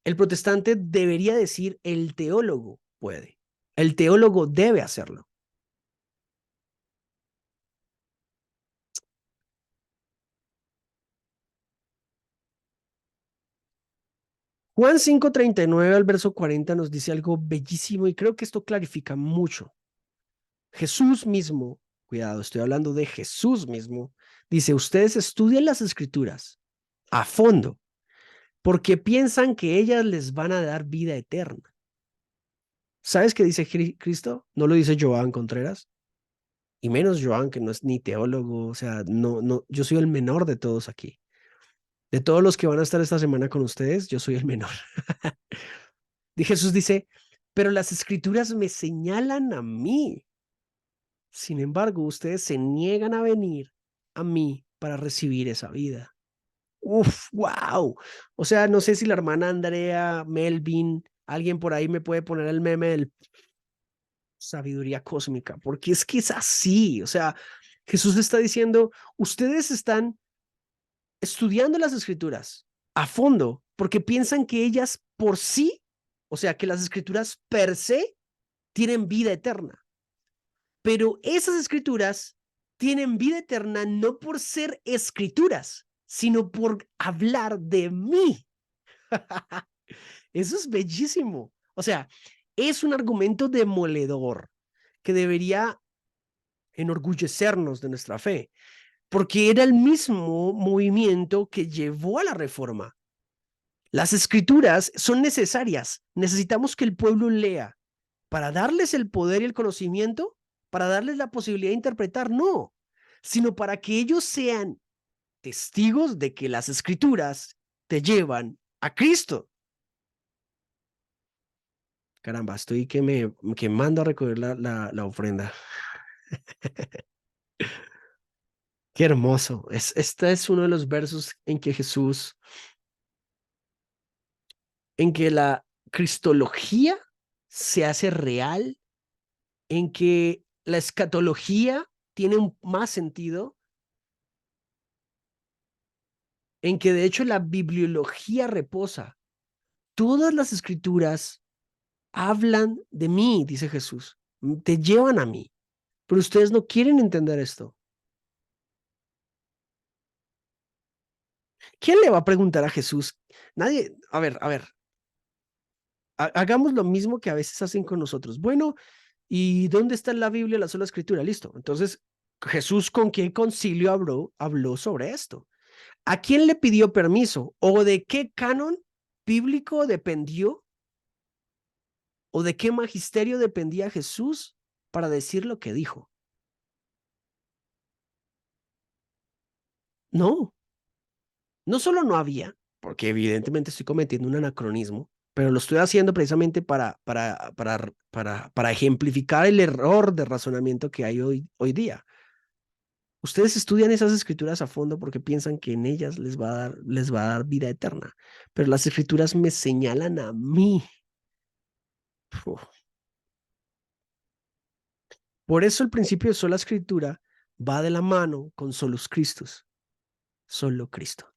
El protestante debería decir, el teólogo puede. El teólogo debe hacerlo. Juan 5:39 al verso 40 nos dice algo bellísimo y creo que esto clarifica mucho. Jesús mismo, cuidado, estoy hablando de Jesús mismo, dice, ustedes estudian las escrituras a fondo porque piensan que ellas les van a dar vida eterna. ¿Sabes qué dice Cristo? No lo dice Joan Contreras, y menos Joan, que no es ni teólogo, o sea, no, yo soy el menor de todos aquí. De todos los que van a estar esta semana con ustedes, yo soy el menor. Y Jesús dice, pero las escrituras me señalan a mí. Sin embargo, ustedes se niegan a venir a mí para recibir esa vida. Uf, wow. O sea, no sé si la hermana Andrea, Melvin, alguien por ahí me puede poner el meme del sabiduría cósmica, porque es que es así. O sea, Jesús está diciendo, ustedes están estudiando las escrituras a fondo porque piensan que ellas por sí, o sea, que las escrituras per se tienen vida eterna. Pero esas escrituras tienen vida eterna no por ser escrituras, sino por hablar de mí. Eso es bellísimo. O sea, es un argumento demoledor que debería enorgullecernos de nuestra fe, porque era el mismo movimiento que llevó a la reforma. Las escrituras son necesarias. Necesitamos que el pueblo lea para darles el poder y el conocimiento, para darles la posibilidad de interpretar, no, sino para que ellos sean testigos de que las escrituras te llevan a Cristo. Caramba, estoy que mando a recoger la ofrenda. Qué hermoso. Este es uno de los versos en que Jesús, en que la cristología se hace real, en que la escatología tiene más sentido, en que de hecho la bibliología reposa. Todas las escrituras hablan de mí, dice Jesús, te llevan a mí, pero ustedes no quieren entender esto. ¿Quién le va a preguntar a Jesús? Nadie, a ver, hagamos lo mismo que a veces hacen con nosotros. Bueno, ¿y dónde está en la Biblia la sola escritura? Listo. Entonces, Jesús, ¿con qué concilio habló sobre esto? ¿A quién le pidió permiso? ¿O de qué canon bíblico dependió? ¿O de qué magisterio dependía Jesús para decir lo que dijo? No, no solo no había, porque evidentemente estoy cometiendo un anacronismo, pero lo estoy haciendo precisamente para ejemplificar el error de razonamiento que hay hoy día. Ustedes estudian esas escrituras a fondo porque piensan que en ellas les va a dar vida eterna, pero las escrituras me señalan a mí. Uf. Por eso el principio de sola escritura va de la mano con solus Christus, solo Cristo.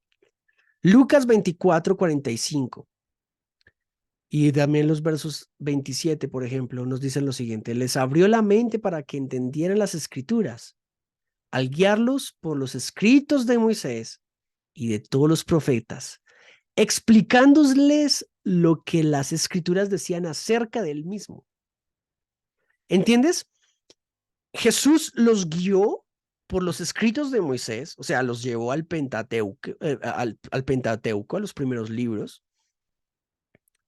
Lucas 24:45 y también los versos 27, por ejemplo, nos dicen lo siguiente: les abrió la mente para que entendieran las escrituras, al guiarlos por los escritos de Moisés y de todos los profetas, explicándoles lo que las escrituras decían acerca del mismo. ¿Entiendes? Jesús los guió por los escritos de Moisés, o sea, los llevó al Pentateuco, a los primeros libros,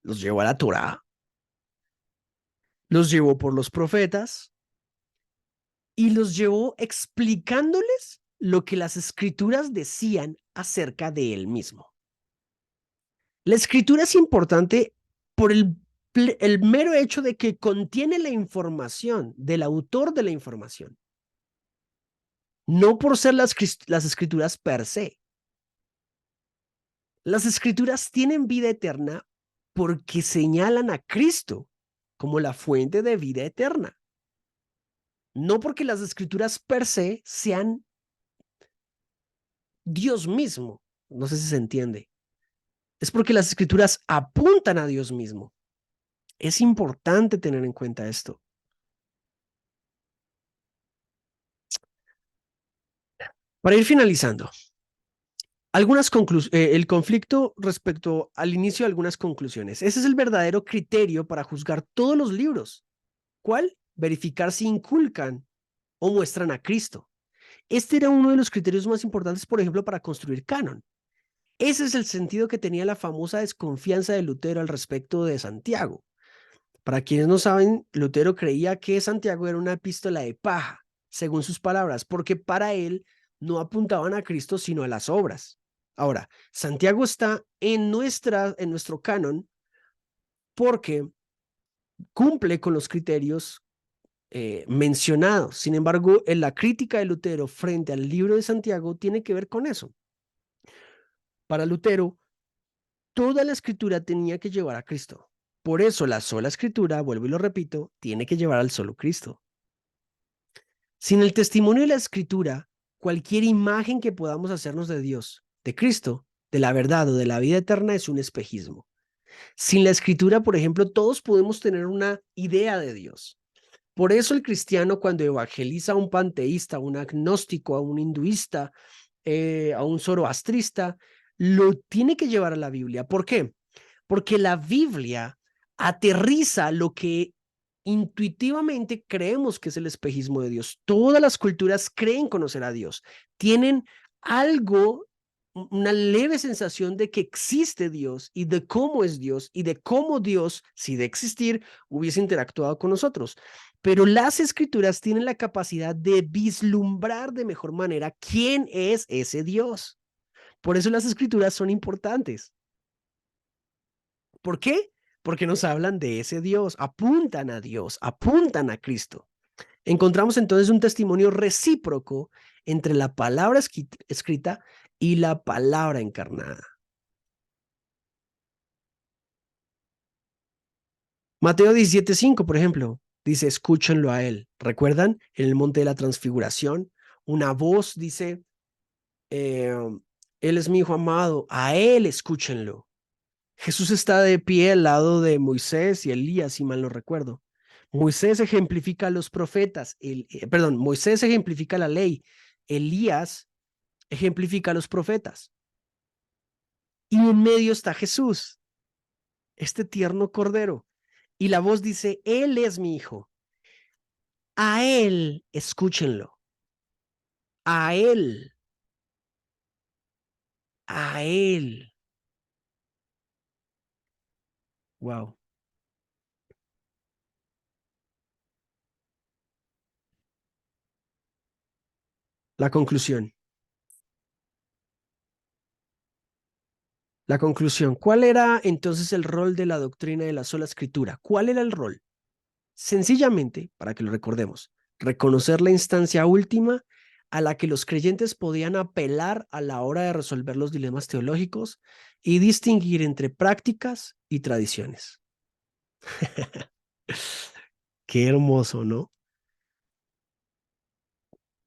los llevó a la Torá, los llevó por los profetas y los llevó explicándoles lo que las escrituras decían acerca de él mismo. La escritura es importante por el mero hecho de que contiene la información del autor de la información, no por ser las escrituras per se. Las escrituras tienen vida eterna porque señalan a Cristo como la fuente de vida eterna, no porque las escrituras per se sean Dios mismo. No sé si se entiende. Es porque las escrituras apuntan a Dios mismo. Es importante tener en cuenta esto. Para ir finalizando, el conflicto respecto al inicio de algunas conclusiones. Ese es el verdadero criterio para juzgar todos los libros. ¿Cuál? verificar si inculcan o muestran a Cristo. Este era uno de los criterios más importantes, por ejemplo, para construir canon. Ese es el sentido que tenía la famosa desconfianza de Lutero al respecto de Santiago. Para quienes no saben, Lutero creía que Santiago era una epístola de paja, según sus palabras, porque para él no apuntaban a Cristo, sino a las obras. Ahora, Santiago está en nuestro canon porque cumple con los criterios mencionados. Sin embargo, en la crítica de Lutero frente al libro de Santiago tiene que ver con eso. Para Lutero, toda la escritura tenía que llevar a Cristo. Por eso la sola escritura, vuelvo y lo repito, tiene que llevar al solo Cristo. Sin el testimonio de la escritura, cualquier imagen que podamos hacernos de Dios, de Cristo, de la verdad o de la vida eterna es un espejismo. Sin la escritura, por ejemplo, todos podemos tener una idea de Dios. Por eso el cristiano, cuando evangeliza a un panteísta, a un agnóstico, a un hinduista, a un zoroastrista, lo tiene que llevar a la Biblia. ¿Por qué? Porque la Biblia aterriza lo que intuitivamente creemos que es el espejismo de Dios. Todas las culturas creen conocer a Dios. Tienen algo, una leve sensación de que existe Dios y de cómo es Dios y de cómo Dios, si de existir, hubiese interactuado con nosotros. Pero las escrituras tienen la capacidad de vislumbrar de mejor manera quién es ese Dios. Por eso las escrituras son importantes. ¿Por qué? Porque nos hablan de ese Dios, apuntan a Cristo. Encontramos entonces un testimonio recíproco entre la palabra escrita y la palabra encarnada. Mateo 17:5, por ejemplo, dice, escúchenlo a él. ¿Recuerdan? En el monte de la transfiguración, una voz dice, él es mi hijo amado, a él escúchenlo. Jesús está de pie al lado de Moisés y Elías, si mal no recuerdo. Moisés ejemplifica a los profetas, Moisés ejemplifica la ley, Elías ejemplifica a los profetas. Y en medio está Jesús, este tierno cordero. Y la voz dice, él es mi hijo. A él escúchenlo. A él. A él. Wow. La conclusión. La conclusión. ¿Cuál era entonces el rol de la doctrina de la sola escritura? ¿Cuál era el rol? Sencillamente, para que lo recordemos, reconocer la instancia última a la que los creyentes podían apelar a la hora de resolver los dilemas teológicos y distinguir entre prácticas y tradiciones. Qué hermoso, ¿no?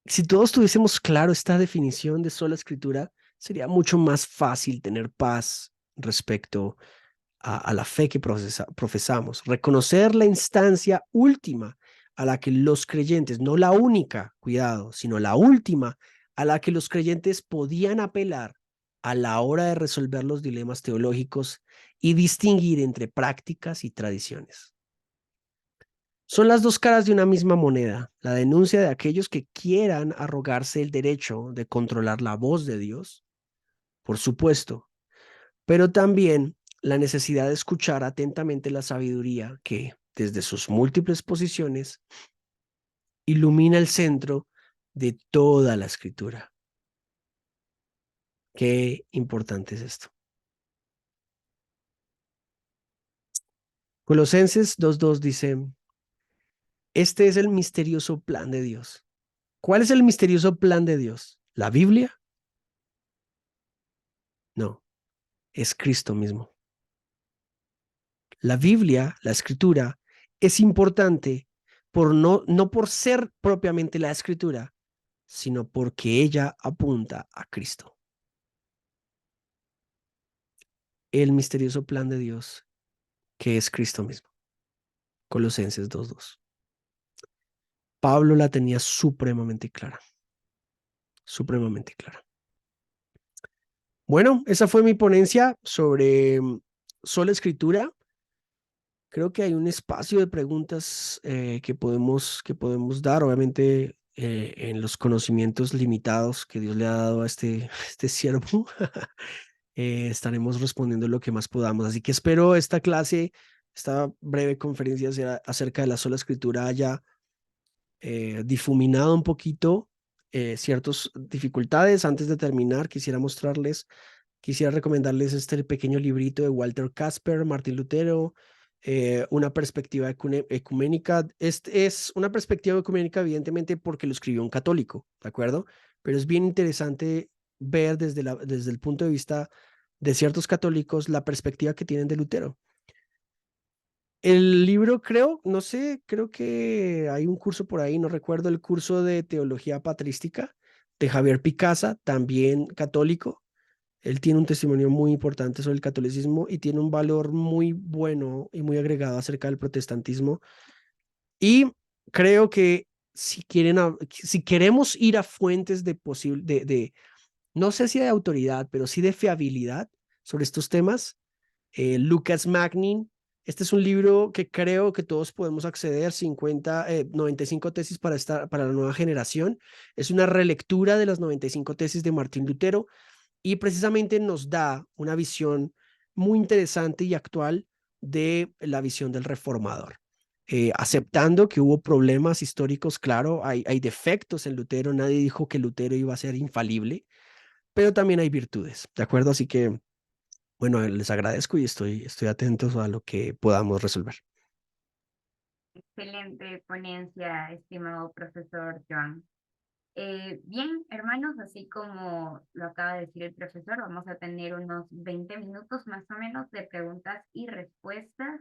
Si todos tuviésemos claro esta definición de sola escritura, sería mucho más fácil tener paz respecto a la fe que profesamos. Reconocer la instancia última a la que los creyentes, no la única, cuidado, sino la última a la que los creyentes podían apelar a la hora de resolver los dilemas teológicos y distinguir entre prácticas y tradiciones. Son las dos caras de una misma moneda, la denuncia de aquellos que quieran arrogarse el derecho de controlar la voz de Dios, por supuesto, pero también la necesidad de escuchar atentamente la sabiduría que, desde sus múltiples posiciones, ilumina el centro de toda la escritura. Qué importante es esto. Colosenses 2:2 dice, este es el misterioso plan de Dios. ¿Cuál es el misterioso plan de Dios? ¿La Biblia? No, es Cristo mismo. La Biblia, la escritura, es importante no por ser propiamente la escritura, sino porque ella apunta a Cristo. El misterioso plan de Dios, que es Cristo mismo. Colosenses 2:2. Pablo la tenía supremamente clara. Supremamente clara. Bueno, esa fue mi ponencia sobre sola escritura. creo que hay un espacio de preguntas que podemos dar, obviamente en los conocimientos limitados que Dios le ha dado a este siervo. Estaremos respondiendo lo que más podamos. Así que espero esta clase, esta breve conferencia acerca de la sola escritura haya difuminado un poquito ciertas dificultades. Antes de terminar, quisiera recomendarles este pequeño librito de Walter Casper, Martín Lutero, una perspectiva ecuménica. Es una perspectiva ecuménica, evidentemente, porque lo escribió un católico, ¿de acuerdo? Pero es bien interesante ver desde el punto de vista de ciertos católicos la perspectiva que tienen de Lutero. El libro no sé, creo que hay un curso por ahí, no recuerdo, el curso de teología patrística de Javier Picasa, también católico. Él tiene un testimonio muy importante sobre el catolicismo y tiene un valor muy bueno y muy agregado acerca del protestantismo. Y creo que si queremos ir a fuentes no sé si de autoridad, pero sí de fiabilidad sobre estos temas, Lucas Magnin. Este es un libro que creo que todos podemos acceder, 95 tesis para la nueva generación. Es una relectura de las 95 tesis de Martín Lutero y precisamente nos da una visión muy interesante y actual de la visión del reformador. Aceptando que hubo problemas históricos, claro, hay defectos en Lutero, nadie dijo que Lutero iba a ser infalible, pero también hay virtudes, ¿de acuerdo? Así que bueno, les agradezco y estoy atento a lo que podamos resolver. Excelente ponencia, estimado profesor Joan. Bien, hermanos, así como lo acaba de decir el profesor, vamos a tener unos 20 minutos más o menos de preguntas y respuestas.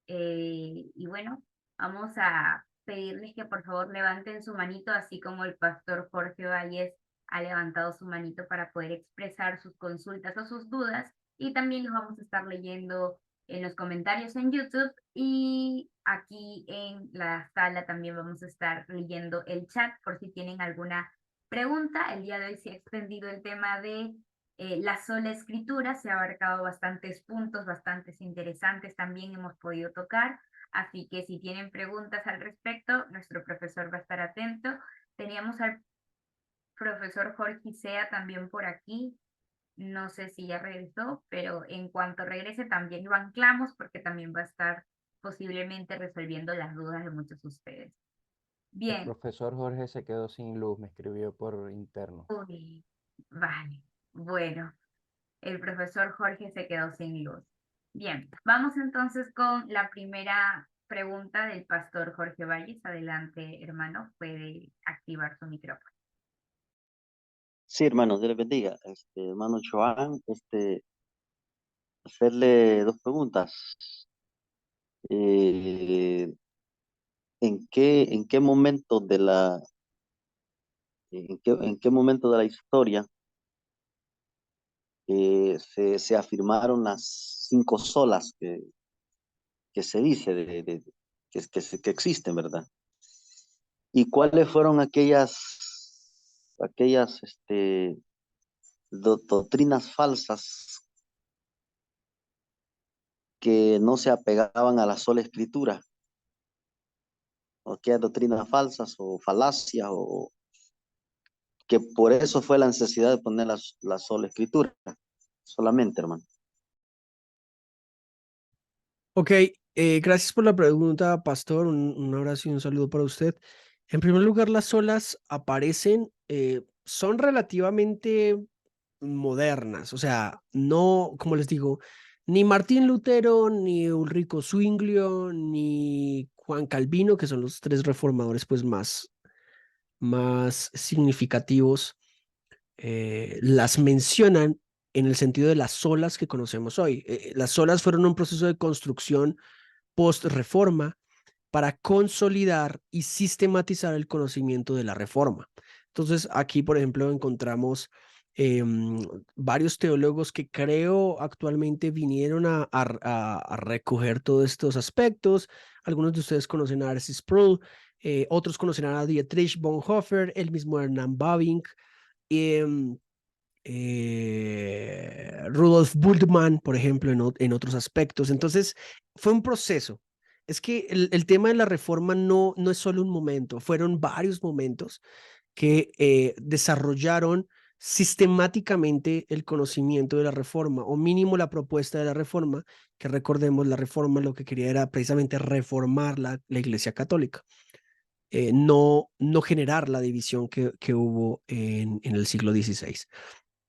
Y bueno, vamos a pedirles que por favor levanten su manito, así como el pastor Jorge Valles ha levantado su manito para poder expresar sus consultas o sus dudas. Y también los vamos a estar leyendo en los comentarios en YouTube y aquí en la sala también vamos a estar leyendo el chat por si tienen alguna pregunta. El día de hoy se ha extendido el tema de la sola escritura, se ha abarcado bastantes puntos, bastantes interesantes también hemos podido tocar, así que si tienen preguntas al respecto, nuestro profesor va a estar atento. Teníamos al profesor Jorge Sea también por aquí, no sé si ya regresó, pero en cuanto regrese también lo anclamos porque también va a estar posiblemente resolviendo las dudas de muchos de ustedes. El Bien. profesor Jorge se quedó sin luz, me escribió por interno. Uy, vale, bueno. El profesor Jorge se quedó sin luz. Bien, vamos entonces con la primera pregunta del pastor Jorge Valles. Adelante, hermano, puede activar su micrófono. Sí, hermano, Dios les bendiga. Hermano Joan, hacerle dos preguntas. Eh, en qué momento de en qué momento de la historia se afirmaron las cinco solas que se dice que existen, ¿verdad? ¿Y cuáles fueron aquellas doctrinas falsas que no se apegaban a la sola escritura? ¿O aquellas doctrinas falsas o falacias o que por eso fue la necesidad de poner la sola escritura? Solamente, hermano. Ok, gracias por la pregunta, pastor. Un abrazo y un saludo para usted. En primer lugar, las solas aparecen, son relativamente modernas, o sea, no, como les digo, ni Martín Lutero, ni Ulrico Zwinglio, ni Juan Calvino, que son los tres reformadores pues más significativos, las mencionan en el sentido de las solas que conocemos hoy. Las solas fueron un proceso de construcción post-reforma para consolidar y sistematizar el conocimiento de la reforma. Entonces, aquí, por ejemplo, encontramos varios teólogos que creo actualmente vinieron a recoger todos estos aspectos. Algunos de ustedes conocen a R.C. Sproul, otros conocerán a Dietrich Bonhoeffer, el mismo Hernán Bavinck, Rudolf Bultmann, por ejemplo, en otros aspectos. Entonces, fue un proceso. Es que el tema de la reforma no es solo un momento, fueron varios momentos que desarrollaron sistemáticamente el conocimiento de la reforma, o mínimo la propuesta de la reforma, que recordemos, la reforma lo que quería era precisamente reformar la Iglesia Católica, no generar la división que hubo en el siglo XVI.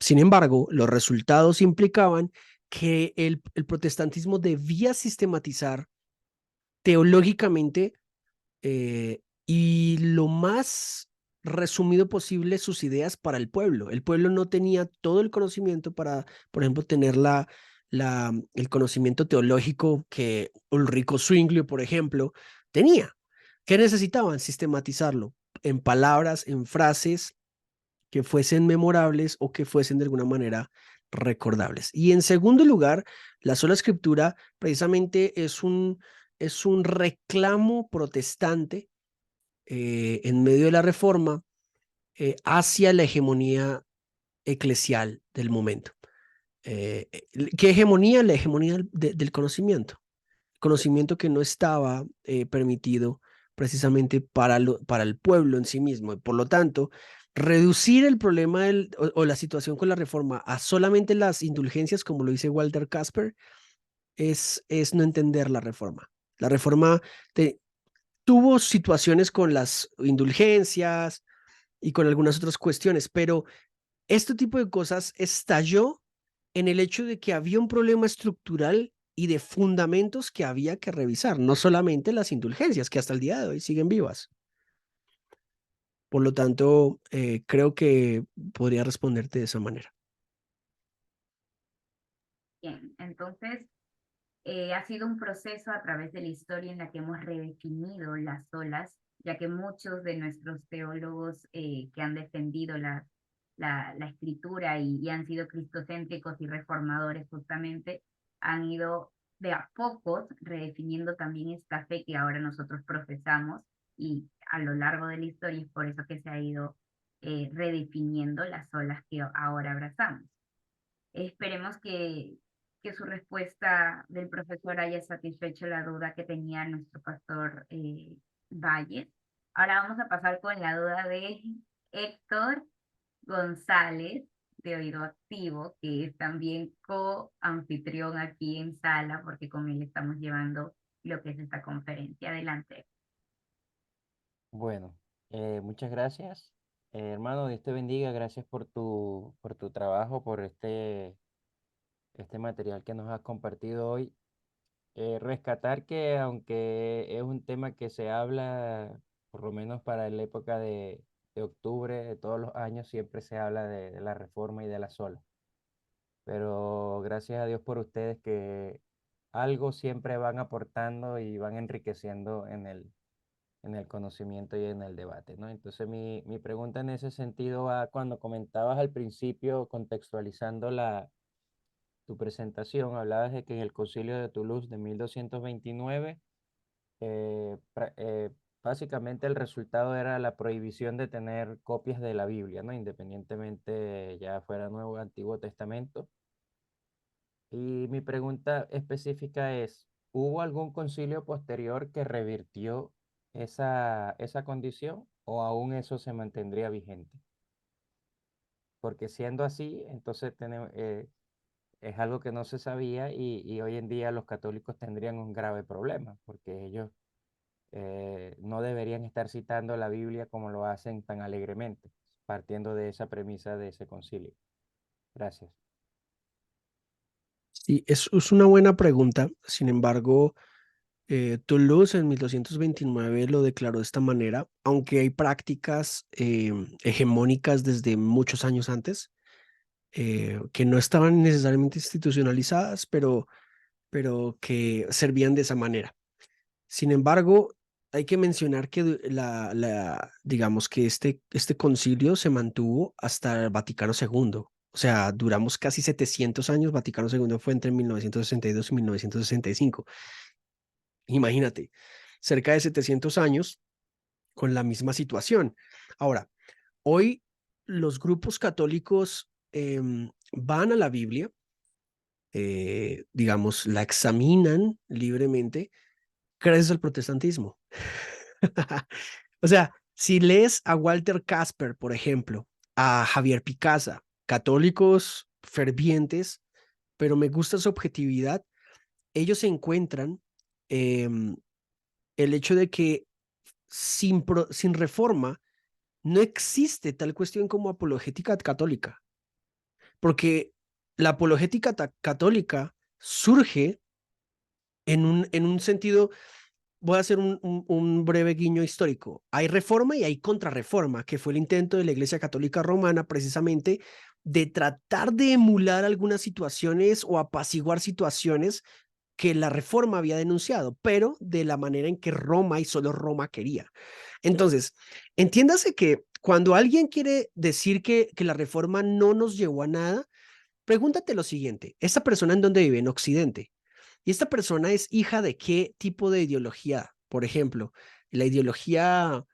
Sin embargo, los resultados implicaban que el protestantismo debía sistematizar teológicamente y lo más resumido posible sus ideas para el pueblo. El pueblo no tenía todo el conocimiento para, por ejemplo, tener el conocimiento teológico que Ulrico Zwingli, por ejemplo, tenía. ¿Qué necesitaban? Sistematizarlo en palabras, en frases que fuesen memorables o que fuesen de alguna manera recordables. Y en segundo lugar, la sola escritura precisamente es un reclamo protestante en medio de la reforma hacia la hegemonía eclesial del momento. ¿Qué hegemonía? La hegemonía del conocimiento. Conocimiento que no estaba permitido precisamente para el pueblo en sí mismo. Y por lo tanto, reducir el problema o la situación con la reforma a solamente las indulgencias, como lo dice Walter Casper, es no entender la reforma. La reforma tuvo situaciones con las indulgencias y con algunas otras cuestiones, pero este tipo de cosas estalló en el hecho de que había un problema estructural y de fundamentos que había que revisar, no solamente las indulgencias, que hasta el día de hoy siguen vivas. Por lo tanto, creo que podría responderte de esa manera. Bien, entonces ha sido un proceso a través de la historia en la que hemos redefinido las solas, ya que muchos de nuestros teólogos que han defendido la escritura y han sido cristocéntricos y reformadores justamente, han ido de a pocos redefiniendo también esta fe que ahora nosotros profesamos, y a lo largo de la historia es por eso que se ha ido redefiniendo las olas que ahora abrazamos. Esperemos que su respuesta del profesor haya satisfecho la duda que tenía nuestro pastor Valles. Ahora vamos a pasar con la duda de Héctor González, de Oído Activo, que es también co-anfitrión aquí en sala, porque con él estamos llevando lo que es esta conferencia. Adelante. Bueno, muchas gracias. Hermano, Dios te bendiga. Gracias por tu trabajo, por este material que nos has compartido hoy. Rescatar que aunque es un tema que se habla, por lo menos para la época de octubre de todos los años, siempre se habla de la reforma y de la sola. Pero gracias a Dios por ustedes que algo siempre van aportando y van enriqueciendo en el conocimiento y en el debate, ¿no? Entonces mi pregunta en ese sentido va cuando comentabas al principio, contextualizando tu presentación, hablabas de que en el Concilio de Toulouse de 1229, eh, pra- eh, básicamente el resultado era la prohibición de tener copias de la Biblia, ¿no? Independientemente ya fuera Nuevo o Antiguo Testamento. Y mi pregunta específica es, ¿hubo algún concilio posterior que revirtió esa condición o aún eso se mantendría vigente? Porque siendo así, entonces es algo que no se sabía y hoy en día los católicos tendrían un grave problema porque ellos no deberían estar citando la Biblia como lo hacen tan alegremente, partiendo de esa premisa de ese concilio. Gracias. Sí, es una buena pregunta. Sin embargo, Toulouse en 1229 lo declaró de esta manera, aunque hay prácticas hegemónicas desde muchos años antes, que no estaban necesariamente institucionalizadas, pero que servían de esa manera. Sin embargo, hay que mencionar que digamos que este concilio se mantuvo hasta el Vaticano II. O sea, duramos casi 700 años. Vaticano II fue entre 1962 y 1965. Imagínate, cerca de 700 años con la misma situación. Ahora, hoy los grupos católicos van a la Biblia, digamos, la examinan libremente gracias al protestantismo. O sea, si lees a Walter Casper, por ejemplo, a Javier Picasa, católicos fervientes, pero me gusta su objetividad, ellos encuentran em, el hecho de que sin reforma no existe tal cuestión como apologética católica, porque la apologética católica surge en un sentido. Voy a hacer un breve guiño histórico. Hay reforma y hay contrarreforma, que fue el intento de la Iglesia Católica Romana precisamente de tratar de emular algunas situaciones o apaciguar situaciones que la reforma había denunciado, pero de la manera en que Roma y solo Roma quería. Entonces, entiéndase que cuando alguien quiere decir que la reforma no nos llevó a nada, pregúntate lo siguiente: ¿esta persona en dónde vive? En Occidente. ¿Y esta persona es hija de qué tipo de ideología? Por ejemplo, la ideología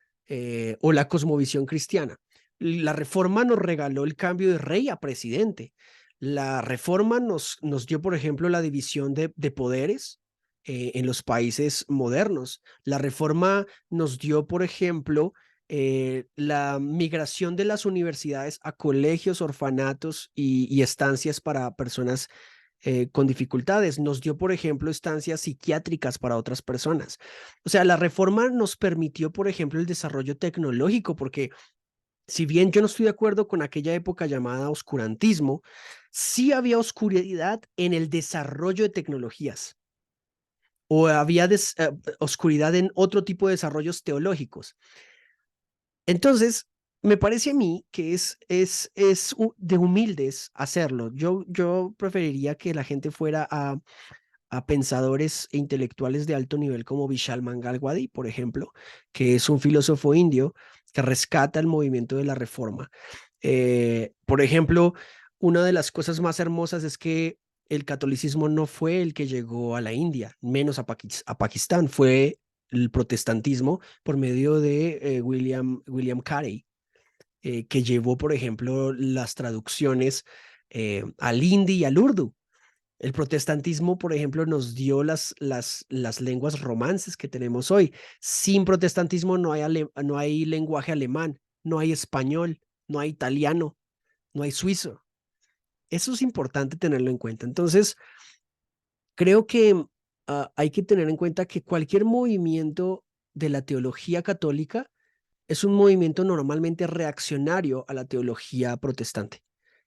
o la cosmovisión cristiana. La reforma nos regaló el cambio de rey a presidente. La reforma nos dio, por ejemplo, la división de poderes en los países modernos. La reforma nos dio, por ejemplo, la migración de las universidades a colegios, orfanatos y estancias para personas con dificultades. Nos dio, por ejemplo, estancias psiquiátricas para otras personas. O sea, la reforma nos permitió, por ejemplo, el desarrollo tecnológico, porque si bien yo no estoy de acuerdo con aquella época llamada oscurantismo, sí había oscuridad en el desarrollo de tecnologías o había oscuridad en otro tipo de desarrollos teológicos. Entonces, me parece a mí que es de humildes hacerlo. Yo preferiría que la gente fuera a pensadores e intelectuales de alto nivel como Vishal Mangal Wadi, por ejemplo, que es un filósofo indio que rescata el movimiento de la reforma. Por ejemplo, una de las cosas más hermosas es que el catolicismo no fue el que llegó a la India, menos a Pakistán, fue el protestantismo por medio de William Carey, que llevó, por ejemplo, las traducciones al hindi y al urdu. El protestantismo, por ejemplo, nos dio las lenguas romances que tenemos hoy. Sin protestantismo no hay lenguaje alemán, no hay español, no hay italiano, no hay suizo. Eso es importante tenerlo en cuenta. Entonces, creo que hay que tener en cuenta que cualquier movimiento de la teología católica es un movimiento normalmente reaccionario a la teología protestante.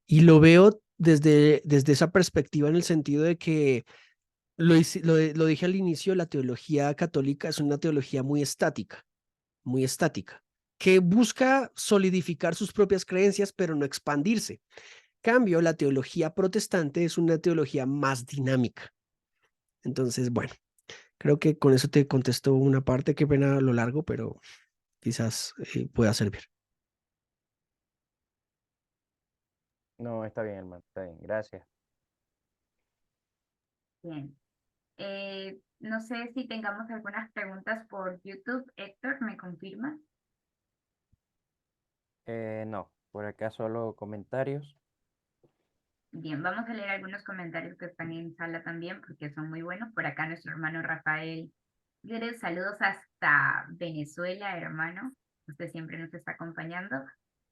Y lo veo desde esa perspectiva en el sentido de que lo dije al inicio, la teología católica es una teología muy estática, que busca solidificar sus propias creencias, pero no expandirse. Cambio, la teología protestante es una teología más dinámica. Entonces, bueno, creo que con eso te contesto una parte, qué pena a lo largo, pero quizás pueda servir. No, está bien, hermano, está bien, gracias. Bien. No sé si tengamos algunas preguntas por YouTube. Héctor, ¿me confirmas? No, por acá solo comentarios. Bien, vamos a leer algunos comentarios que están en sala también porque son muy buenos. Por acá nuestro hermano Rafael Gérez, saludos hasta Venezuela, hermano. Usted siempre nos está acompañando.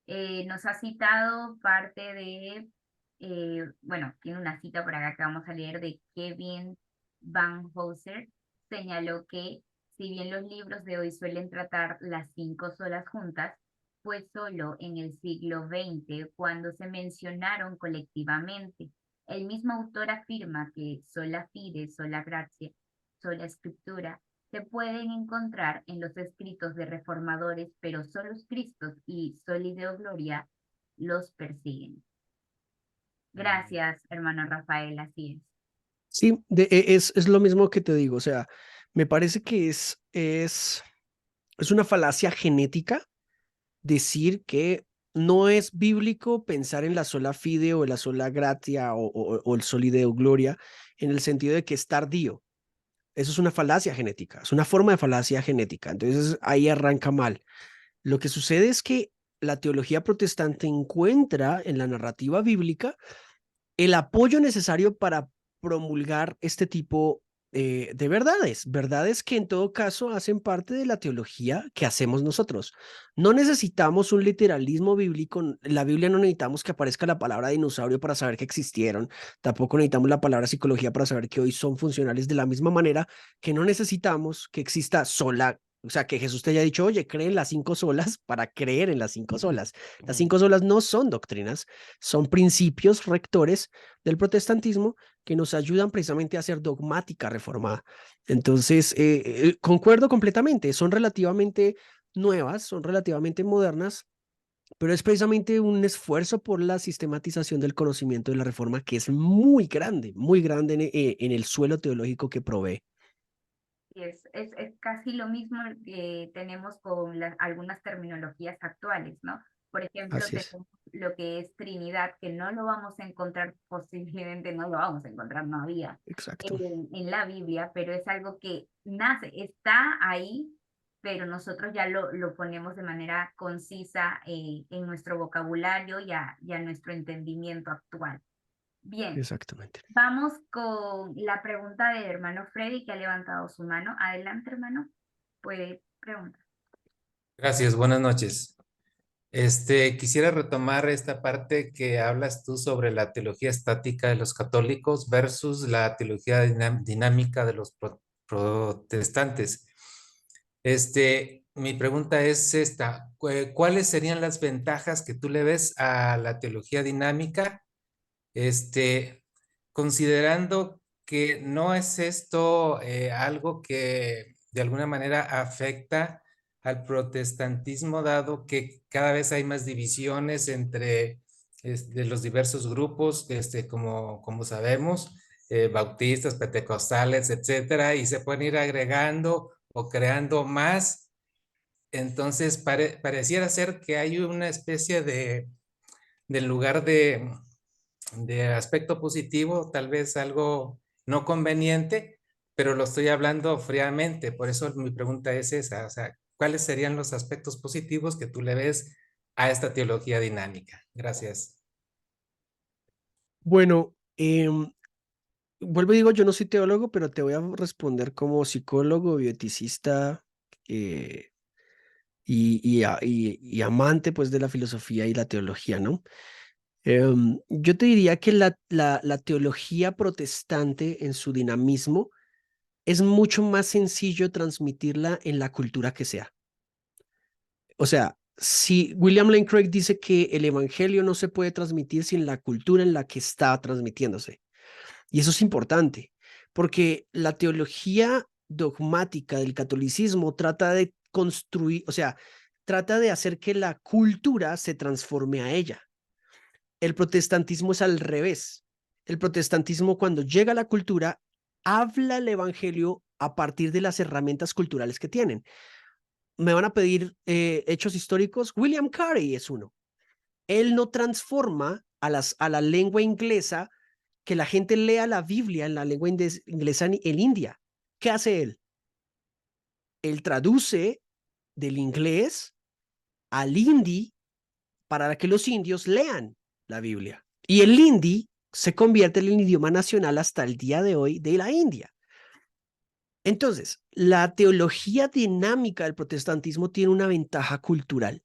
Nos ha citado parte de, bueno, tiene una cita por acá que vamos a leer de Kevin Van Hooser. Señaló que si bien los libros de hoy suelen tratar las 5 solas juntas, fue solo en el siglo XX cuando se mencionaron colectivamente. El mismo autor afirma que sola fide, sola gracia, sola escritura se pueden encontrar en los escritos de reformadores, pero solos Cristos y soli Deo Gloria los persiguen. Gracias, hermano Rafael, así es. Sí, es lo mismo que te digo, o sea, me parece que es una falacia genética decir que no es bíblico pensar en la sola fide o la sola gratia o el soli Deo Gloria en el sentido de que es tardío. Eso es una falacia genética, es una forma de falacia genética. Entonces ahí arranca mal. Lo que sucede es que la teología protestante encuentra en la narrativa bíblica el apoyo necesario para promulgar este tipo de verdades, verdades que en todo caso hacen parte de la teología que hacemos nosotros. No necesitamos un literalismo bíblico, en la Biblia no necesitamos que aparezca la palabra dinosaurio para saber que existieron, tampoco necesitamos la palabra psicología para saber que hoy son funcionales de la misma manera que no necesitamos que exista sola. O sea, que Jesús te haya dicho, oye, cree en las 5 solas para creer en las 5 solas. Las 5 solas no son doctrinas, son principios rectores del protestantismo que nos ayudan precisamente a hacer dogmática reformada. Entonces, concuerdo completamente, son relativamente nuevas, son relativamente modernas, pero es precisamente un esfuerzo por la sistematización del conocimiento de la reforma que es muy grande en el suelo teológico que provee. Es casi lo mismo que tenemos con algunas terminologías actuales, ¿no? Por ejemplo, Así es. tenemos lo que es Trinidad, que no lo vamos a encontrar, posiblemente no lo vamos a encontrar, no había Exacto. en la Biblia, pero es algo que nace, está ahí, pero nosotros ya lo ponemos de manera concisa en nuestro vocabulario y a nuestro entendimiento actual. Bien, Exactamente. vamos con la pregunta del hermano Freddy, que ha levantado su mano. Adelante, hermano. Puede preguntar. Gracias, buenas noches. Quisiera retomar esta parte que hablas tú sobre la teología estática de los católicos versus la teología dinámica de los protestantes. Mi pregunta es esta: ¿cuáles serían las ventajas que tú le ves a la teología dinámica? Considerando que no es esto algo que de alguna manera afecta al protestantismo, dado que cada vez hay más divisiones entre de los diversos grupos, como sabemos, bautistas, pentecostales, etcétera, y se pueden ir agregando o creando más. Entonces, pareciera ser que hay una especie de lugar de aspecto positivo, tal vez algo no conveniente, pero lo estoy hablando fríamente. Por eso mi pregunta es esa, o sea, ¿cuáles serían los aspectos positivos que tú le ves a esta teología dinámica? Gracias. Bueno, vuelvo y digo, yo no soy teólogo, pero te voy a responder como psicólogo, bioeticista y amante pues de la filosofía y la teología, ¿no? Yo te diría que la teología protestante en su dinamismo es mucho más sencillo transmitirla en la cultura que sea. O sea, si William Lane Craig dice que el evangelio no se puede transmitir sin la cultura en la que está transmitiéndose. Y eso es importante, porque la teología dogmática del catolicismo trata de construir, o sea, trata de hacer que la cultura se transforme a ella. El protestantismo es al revés. El protestantismo, cuando llega a la cultura, habla el evangelio a partir de las herramientas culturales que tienen. Me van a pedir hechos históricos. William Carey es uno. Él no transforma a la lengua inglesa, que la gente lea la Biblia en la lengua inglesa en India. ¿Qué hace él? Él traduce del inglés al hindi para que los indios lean la Biblia. Y el hindi se convierte en el idioma nacional hasta el día de hoy de la India. Entonces, la teología dinámica del protestantismo tiene una ventaja cultural.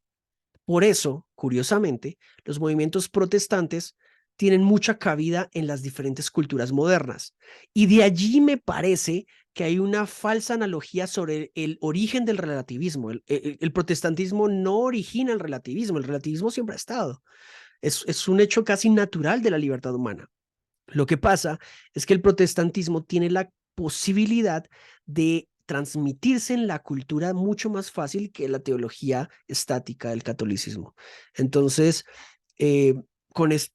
Por eso, curiosamente, los movimientos protestantes tienen mucha cabida en las diferentes culturas modernas. Y de allí me parece que hay una falsa analogía sobre el origen del relativismo. El protestantismo no origina el relativismo siempre ha estado. Es un hecho casi natural de la libertad humana. Lo que pasa es que el protestantismo tiene la posibilidad de transmitirse en la cultura mucho más fácil que la teología estática del catolicismo. Entonces,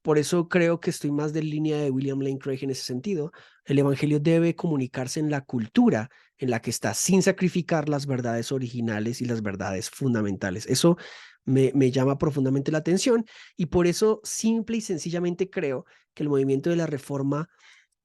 por eso creo que estoy más de línea de William Lane Craig en ese sentido. El evangelio debe comunicarse en la cultura en la que está, sin sacrificar las verdades originales y las verdades fundamentales. Eso me llama profundamente la atención y por eso simple y sencillamente creo que el movimiento de la Reforma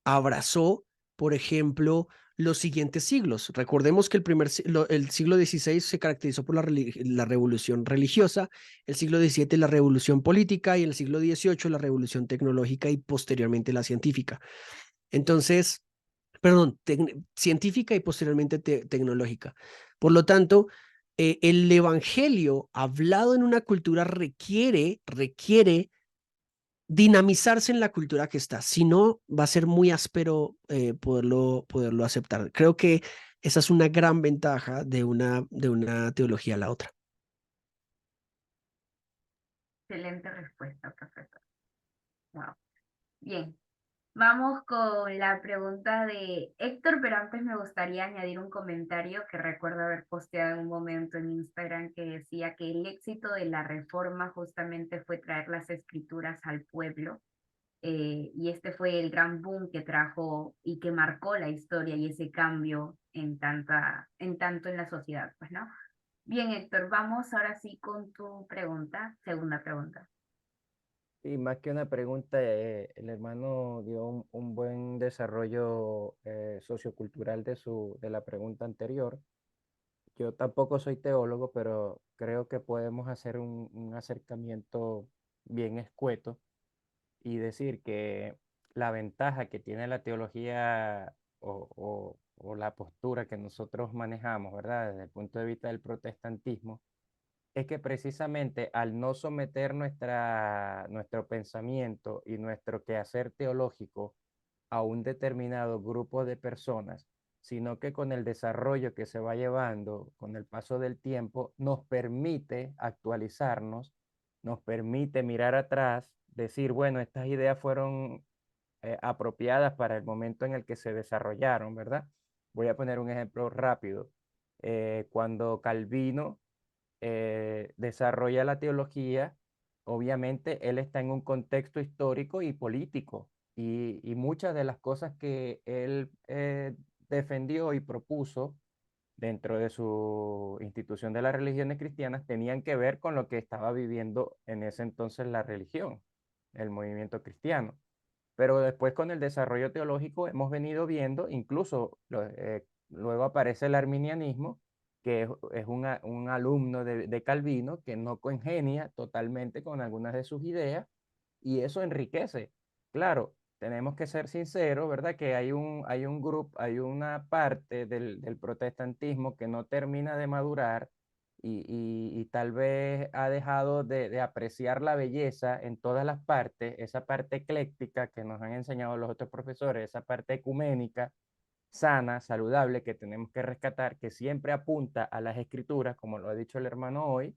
abrazó por ejemplo, los siguientes siglos. Recordemos que el siglo XVI se caracterizó por la revolución religiosa, el siglo XVII la revolución política y el siglo XVIII la revolución tecnológica y posteriormente la científica. Entonces, perdón, científica y posteriormente tecnológica. Por lo tanto, el evangelio hablado en una cultura requiere dinamizarse en la cultura que está. Si no, va a ser muy áspero poderlo aceptar. Creo que esa es una gran ventaja de una teología a la otra. Excelente respuesta, profesor. Wow. Bien, vamos con la pregunta de Héctor, pero antes me gustaría añadir un comentario que recuerdo haber posteado en un momento en Instagram que decía que el éxito de la reforma justamente fue traer las escrituras al pueblo, y este fue el gran boom que trajo y que marcó la historia y ese cambio en tanto en la sociedad, pues, ¿no? Bien, Héctor, vamos ahora sí con tu pregunta, segunda pregunta. Y más que una pregunta, el hermano dio un buen desarrollo sociocultural de la pregunta anterior. Yo tampoco soy teólogo, pero creo que podemos hacer un acercamiento bien escueto y decir que la ventaja que tiene la teología o la postura que nosotros manejamos, ¿verdad? Desde el punto de vista del protestantismo, es que precisamente al no someter nuestro pensamiento y nuestro quehacer teológico a un determinado grupo de personas, sino que con el desarrollo que se va llevando con el paso del tiempo, nos permite actualizarnos, nos permite mirar atrás, decir, bueno, estas ideas fueron apropiadas para el momento en el que se desarrollaron, ¿verdad? Voy a poner un ejemplo rápido. Cuando Calvino desarrolla la teología, obviamente él está en un contexto histórico y político, y muchas de las cosas que él defendió y propuso dentro de su institución de las religiones cristianas tenían que ver con lo que estaba viviendo en ese entonces la religión, el movimiento cristiano. Pero después con el desarrollo teológico hemos venido viendo, incluso luego aparece el arminianismo, que es un alumno de Calvino que no congenia totalmente con algunas de sus ideas, y eso enriquece. Claro, tenemos que ser sinceros, ¿verdad? Que hay un grupo, hay una parte del protestantismo que no termina de madurar y tal vez ha dejado de apreciar la belleza en todas las partes, esa parte ecléctica que nos han enseñado los otros profesores, esa parte ecuménica, sana, saludable, que tenemos que rescatar, que siempre apunta a las escrituras, como lo ha dicho el hermano hoy,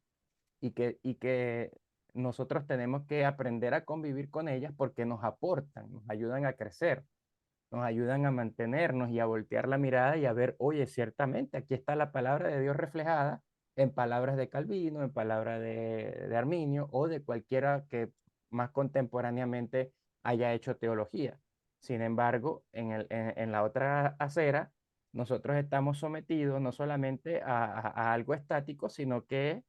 y que nosotros tenemos que aprender a convivir con ellas porque nos aportan, nos ayudan a crecer, nos ayudan a mantenernos y a voltear la mirada y a ver, oye, ciertamente aquí está la palabra de Dios reflejada en palabras de Calvino, en palabras de Arminio o de cualquiera que más contemporáneamente haya hecho teología. Sin embargo, en la otra acera, nosotros estamos sometidos no solamente a algo estático, sino que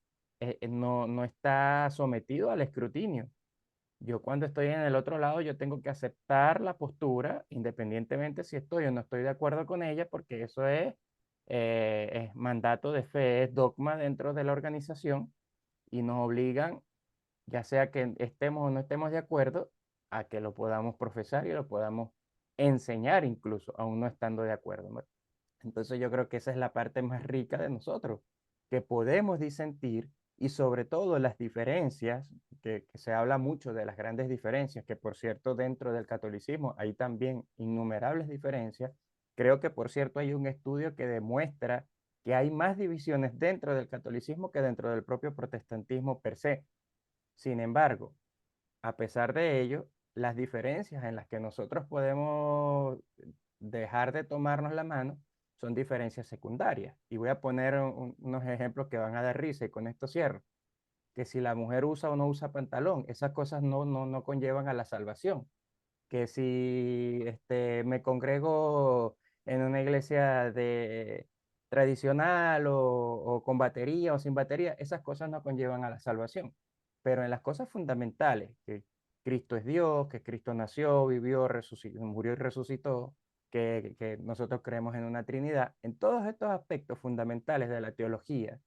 no está sometido al escrutinio. Yo cuando estoy en el otro lado, yo tengo que aceptar la postura, independientemente si estoy o no estoy de acuerdo con ella, porque eso es mandato de fe, es dogma dentro de la organización y nos obligan, ya sea que estemos o no estemos de acuerdo, a que lo podamos profesar y lo podamos enseñar incluso, aún no estando de acuerdo, ¿no? Entonces yo creo que esa es la parte más rica de nosotros, que podemos disentir y sobre todo las diferencias, que se habla mucho de las grandes diferencias, que por cierto dentro del catolicismo hay también innumerables diferencias. Creo que por cierto hay un estudio que demuestra que hay más divisiones dentro del catolicismo que dentro del propio protestantismo per se. Sin embargo, a pesar de ello, las diferencias en las que nosotros podemos dejar de tomarnos la mano son diferencias secundarias. Y voy a poner unos ejemplos que van a dar risa y con esto cierro. Que si la mujer usa o no usa pantalón, esas cosas no conllevan a la salvación. Que si me congrego en una iglesia tradicional o con batería o sin batería, esas cosas no conllevan a la salvación. Pero en las cosas fundamentales, que Cristo es Dios, que Cristo nació, vivió, murió y resucitó, que nosotros creemos en una Trinidad, en todos estos aspectos fundamentales de la teología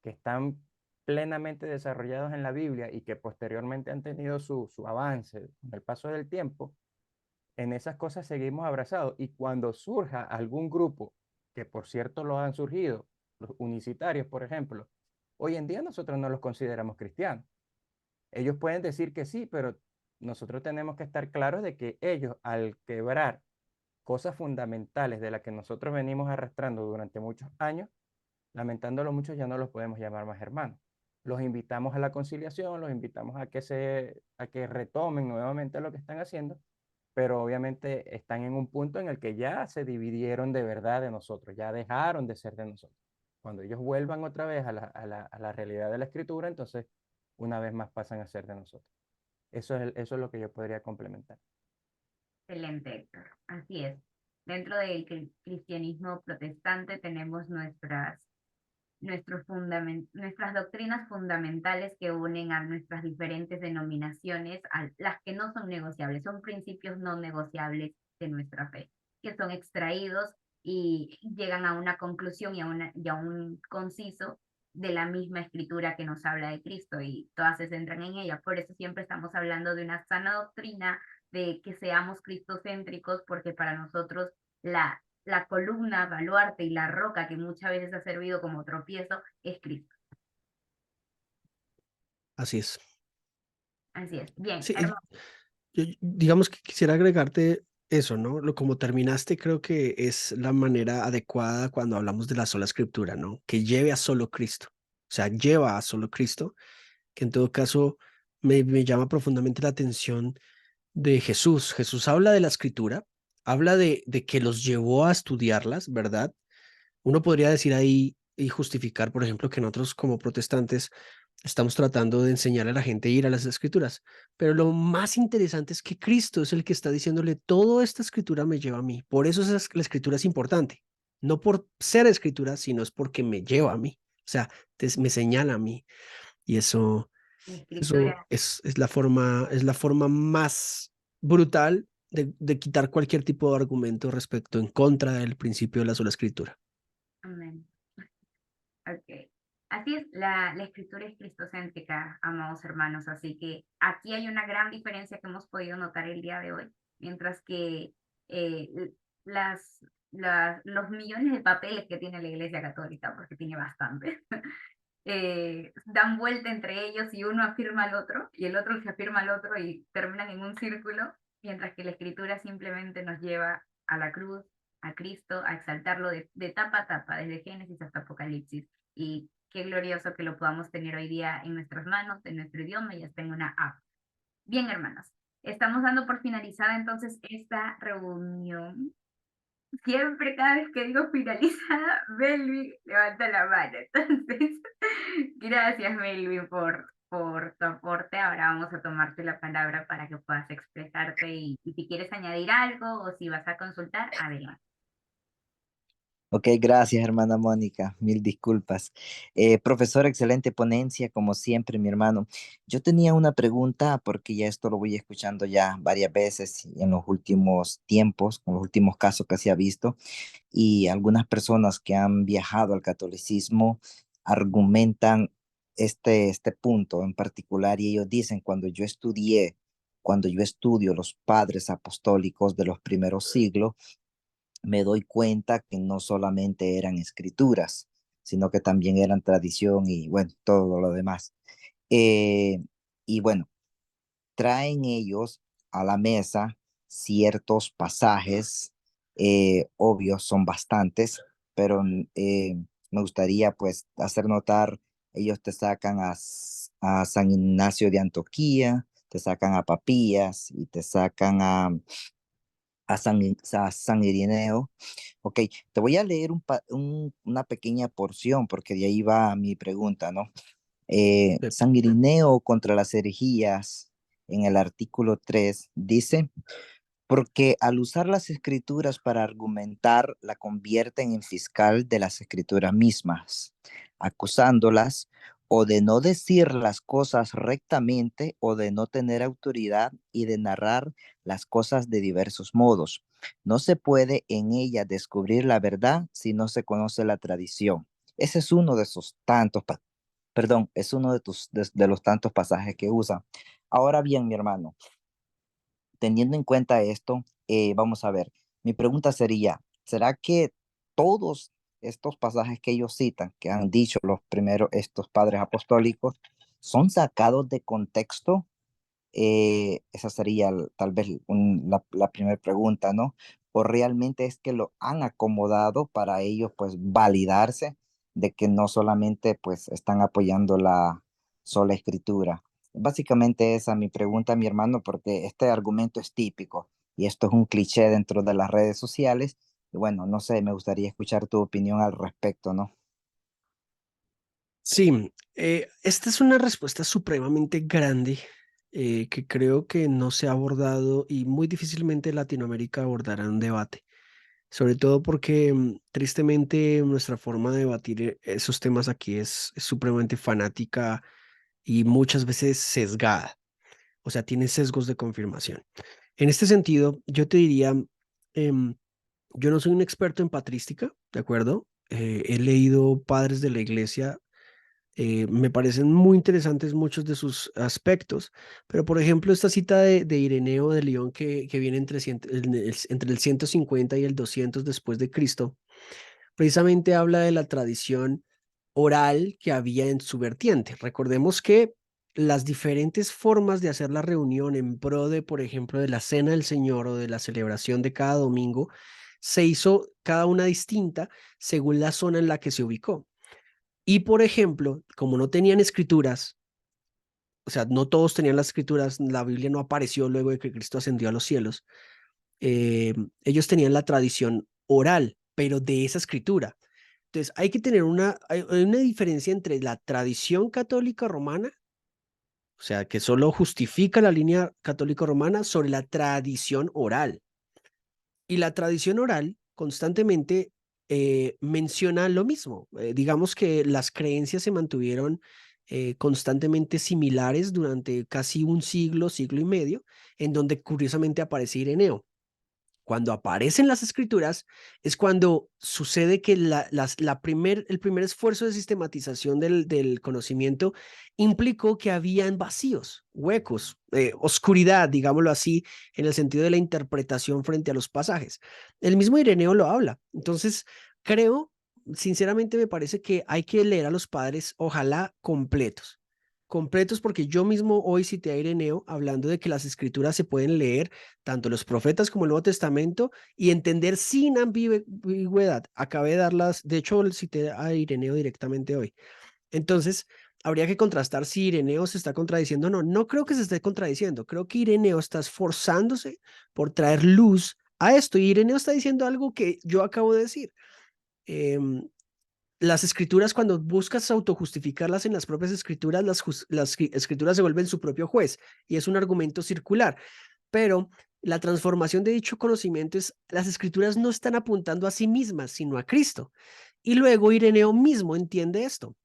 que están plenamente desarrollados en la Biblia y que posteriormente han tenido su avance con el paso del tiempo, en esas cosas seguimos abrazados. Y cuando surja algún grupo, que por cierto lo han surgido, los unicitarios, por ejemplo, hoy en día nosotros no los consideramos cristianos. Ellos pueden decir que sí, pero nosotros tenemos que estar claros de que ellos, al quebrar cosas fundamentales de las que nosotros venimos arrastrando durante muchos años, lamentándolo mucho, ya no los podemos llamar más hermanos. Los invitamos a la conciliación, los invitamos a que retomen nuevamente lo que están haciendo, pero obviamente están en un punto en el que ya se dividieron de verdad de nosotros, ya dejaron de ser de nosotros. Cuando ellos vuelvan otra vez a la realidad de la escritura, entonces una vez más pasan a ser de nosotros. Eso es lo que yo podría complementar. Excelente, Héctor. Así es. Dentro del cristianismo protestante tenemos nuestras doctrinas fundamentales que unen a nuestras diferentes denominaciones, a las que no son negociables, son principios no negociables de nuestra fe, que son extraídos y llegan a una conclusión y a un conciso de la misma escritura que nos habla de Cristo, y todas se centran en ella. Por eso siempre estamos hablando de una sana doctrina, de que seamos cristocéntricos, porque para nosotros la columna, baluarte y la roca que muchas veces ha servido como tropiezo es Cristo. Así es. Así es. Bien, Sí, hermano. digamos que quisiera agregarte eso, ¿no? Como terminaste, creo que es la manera adecuada cuando hablamos de la sola escritura, ¿no? Que lleve a solo Cristo. O sea, lleva a solo Cristo, que en todo caso me llama profundamente la atención de Jesús. Jesús habla de la escritura, habla de que los llevó a estudiarlas, ¿verdad? Uno podría decir ahí y justificar, por ejemplo, que nosotros como protestantes estamos tratando de enseñar a la gente a ir a las escrituras, pero lo más interesante es que Cristo es el que está diciéndole, toda esta escritura me lleva a mí. Por eso la escritura es importante, no por ser escritura, sino es porque me lleva a mí, o sea, me señala a mí. Y La eso escritura. es la forma más brutal de quitar cualquier tipo de argumento respecto en contra del principio de la sola escritura. Amén. Ok. Así es, la escritura es cristocéntrica, amados hermanos, así que aquí hay una gran diferencia que hemos podido notar el día de hoy, mientras que las, los millones de papeles que tiene la Iglesia Católica, porque tiene bastantes, dan vuelta entre ellos y uno afirma al otro y el otro se afirma al otro y terminan en un círculo, mientras que la escritura simplemente nos lleva a la cruz, a Cristo, a exaltarlo de tapa a tapa, desde Génesis hasta Apocalipsis. Y qué glorioso que lo podamos tener hoy día en nuestras manos, en nuestro idioma y hasta en una app. Bien, hermanos, estamos dando por finalizada entonces esta reunión. Siempre, cada vez que digo finalizada, Melvin levanta la mano. Entonces, gracias, Melvin, por tu aporte. Ahora vamos a tomarte la palabra para que puedas expresarte y si quieres añadir algo o si vas a consultar, adelante. Ok, gracias, hermana Mónica. Mil disculpas. Profesor, excelente ponencia, como siempre, mi hermano. Yo tenía una pregunta, porque ya esto lo voy escuchando ya varias veces en los últimos tiempos, con los últimos casos que se ha visto, y algunas personas que han viajado al catolicismo argumentan este punto en particular, y ellos dicen, cuando yo estudio los padres apostólicos de los primeros siglos, me doy cuenta que no solamente eran escrituras, sino que también eran tradición y bueno, todo lo demás. Eh, y bueno, traen ellos a la mesa ciertos pasajes, obvios, son bastantes, pero me gustaría pues hacer notar, ellos te sacan a San Ignacio de Antioquía, te sacan a Papías y te sacan a San Irineo. Ok, te voy a leer una pequeña porción porque de ahí va mi pregunta, ¿no? Sí. San Irineo contra las herejías, en el artículo 3, dice, porque al usar las escrituras para argumentar, la convierten en fiscal de las escrituras mismas, acusándolas o de no decir las cosas rectamente, o de no tener autoridad y de narrar las cosas de diversos modos. No se puede en ella descubrir la verdad si no se conoce la tradición. Ese es uno de esos tantos, perdón, es uno de los tantos pasajes que usa. Ahora bien, mi hermano, teniendo en cuenta esto, vamos a ver, mi pregunta sería, ¿será que todos estos pasajes que ellos citan, que han dicho los primeros, estos padres apostólicos, son sacados de contexto? Esa sería tal vez la primera pregunta, ¿no? ¿O realmente es que lo han acomodado para ellos, pues, validarse de que no solamente, pues, están apoyando la sola escritura? Básicamente esa es mi pregunta, mi hermano, porque este argumento es típico y esto es un cliché dentro de las redes sociales. Y bueno, no sé, me gustaría escuchar tu opinión al respecto, ¿no? Sí, esta es una respuesta supremamente grande que creo que no se ha abordado y muy difícilmente Latinoamérica abordará un debate, sobre todo porque tristemente nuestra forma de debatir esos temas aquí es supremamente fanática y muchas veces sesgada, o sea, tiene sesgos de confirmación. En este sentido, yo te diría, em, yo no soy un experto en patrística, ¿de acuerdo? He leído padres de la iglesia, me parecen muy interesantes muchos de sus aspectos, pero por ejemplo esta cita de Ireneo de León que viene entre el 150 y el 200 después de Cristo, precisamente habla de la tradición oral que había en su vertiente. Recordemos que las diferentes formas de hacer la reunión en pro de, por ejemplo, de la Cena del Señor o de la celebración de cada domingo, se hizo cada una distinta según la zona en la que se ubicó. Y por ejemplo, como no tenían escrituras, o sea, no todos tenían las escrituras, la Biblia no apareció luego de que Cristo ascendió a los cielos, ellos tenían la tradición oral, pero de esa escritura. Entonces, hay que tener hay una diferencia entre la tradición católica romana, o sea, que solo justifica la línea católica romana, sobre la tradición oral. Y la tradición oral constantemente menciona lo mismo. Digamos que las creencias se mantuvieron constantemente similares durante casi un siglo, siglo y medio, en donde curiosamente aparece Ireneo. Cuando aparecen las escrituras es cuando sucede que el primer esfuerzo de sistematización del conocimiento implicó que habían vacíos, huecos, oscuridad, digámoslo así, en el sentido de la interpretación frente a los pasajes. El mismo Ireneo lo habla. Entonces, creo, sinceramente me parece que hay que leer a los padres, ojalá completos, porque yo mismo hoy cité a Ireneo hablando de que las escrituras se pueden leer, tanto los profetas como el Nuevo Testamento, y entender sin ambigüedad. Acabé de darlas, de hecho, cité a Ireneo directamente hoy. Entonces, habría que contrastar si Ireneo se está contradiciendo o no. No creo que se esté contradiciendo, creo que Ireneo está esforzándose por traer luz a esto, y Ireneo está diciendo algo que yo acabo de decir. Las escrituras, cuando buscas autojustificarlas en las propias escrituras, las escrituras se vuelven su propio juez y es un argumento circular. Pero la transformación de dicho conocimiento es, las escrituras no están apuntando a sí mismas, sino a Cristo. Y luego Ireneo mismo entiende esto.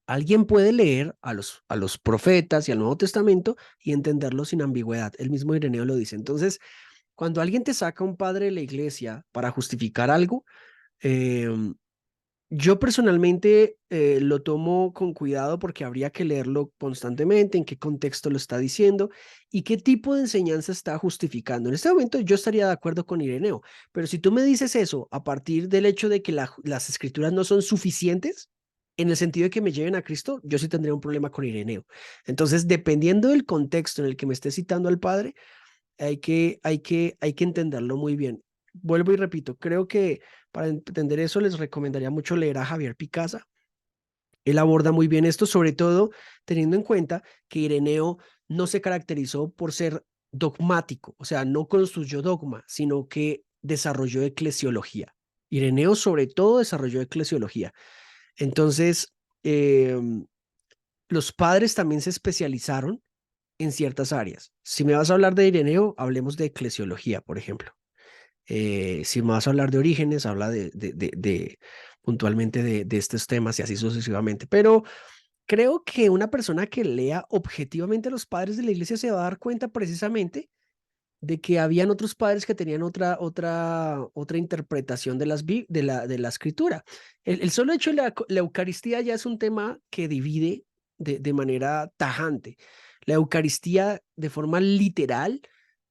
Alguien puede leer a los profetas y al Nuevo Testamento y entenderlo sin ambigüedad. El mismo Ireneo lo dice. Entonces, cuando alguien te saca un padre de la iglesia para justificar algo, eh, yo personalmente lo tomo con cuidado porque habría que leerlo constantemente, en qué contexto lo está diciendo y qué tipo de enseñanza está justificando. En este momento yo estaría de acuerdo con Ireneo, pero si tú me dices eso a partir del hecho de que las escrituras no son suficientes, en el sentido de que me lleven a Cristo, yo sí tendría un problema con Ireneo. Entonces, dependiendo del contexto en el que me esté citando al Padre, hay que entenderlo muy bien. Vuelvo y repito, creo que para entender eso les recomendaría mucho leer a Javier Picasa. Él aborda muy bien esto, sobre todo teniendo en cuenta que Ireneo no se caracterizó por ser dogmático, o sea, no construyó dogma, sino que desarrolló eclesiología. Ireneo sobre todo desarrolló eclesiología. Entonces, los padres también se especializaron en ciertas áreas. Si me vas a hablar de Ireneo, hablemos de eclesiología, por ejemplo. Si me vas a hablar de Orígenes, habla puntualmente de estos temas y así sucesivamente. Pero creo que una persona que lea objetivamente a los padres de la iglesia se va a dar cuenta precisamente de que habían otros padres que tenían otra interpretación de la escritura. El solo hecho de la Eucaristía ya es un tema que divide de manera tajante. La Eucaristía, de forma literal,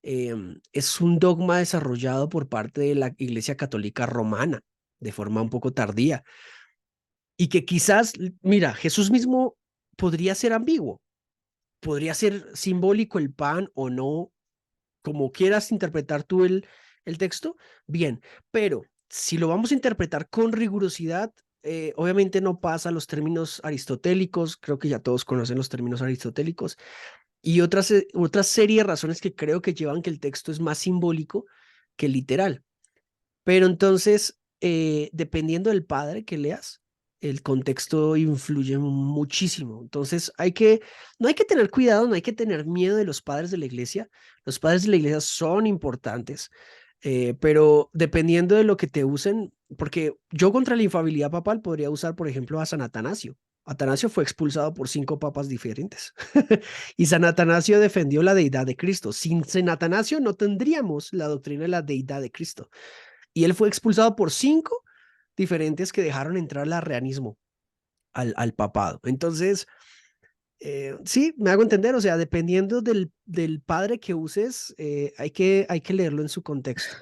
es un dogma desarrollado por parte de la Iglesia Católica Romana, de forma un poco tardía, y que quizás, mira, Jesús mismo podría ser ambiguo, podría ser simbólico el pan o no, como quieras interpretar tú el texto, bien, pero si lo vamos a interpretar con rigurosidad, obviamente no pasa los términos aristotélicos, creo que ya todos conocen los términos aristotélicos, y otra serie de razones que creo que llevan que el texto es más simbólico que literal. Pero entonces, dependiendo del padre que leas, el contexto influye muchísimo. Entonces, no hay que tener cuidado, no hay que tener miedo de los padres de la iglesia. Los padres de la iglesia son importantes, pero dependiendo de lo que te usen, porque yo contra la infabilidad papal podría usar, por ejemplo, a San Atanasio. Atanasio fue expulsado por 5 papas diferentes y San Atanasio defendió la deidad de Cristo. Sin San Atanasio no tendríamos la doctrina de la deidad de Cristo. Y él fue expulsado por 5 diferentes que dejaron entrar al arrianismo, al papado. Entonces, sí, me hago entender, o sea, dependiendo del padre que uses, hay que leerlo en su contexto.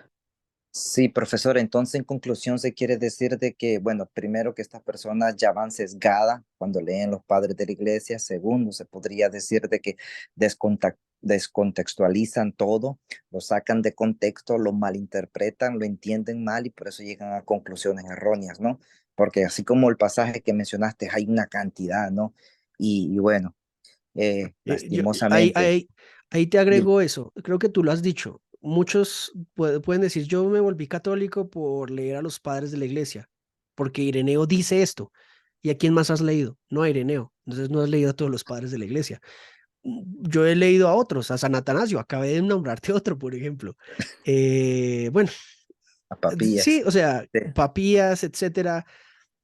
Sí, profesor, entonces en conclusión se quiere decir de que, bueno, primero que estas personas ya van sesgadas cuando leen los padres de la iglesia. Segundo, se podría decir de que descontextualizan todo, lo sacan de contexto, lo malinterpretan, lo entienden mal y por eso llegan a conclusiones erróneas, ¿no? Porque así como el pasaje que mencionaste, hay una cantidad, ¿no? Y bueno, lastimosamente. Ahí te Dime. agrego eso, creo que tú lo has dicho. Muchos pueden decir, yo me volví católico por leer a los padres de la iglesia, porque Ireneo dice esto. ¿Y a quién más has leído? No a Ireneo. Entonces no has leído a todos los padres de la iglesia. Yo he leído a otros, a San Atanasio, acabé de nombrarte otro, por ejemplo. Bueno, A papillas. sí, o sea, Sí. Papías, etcétera.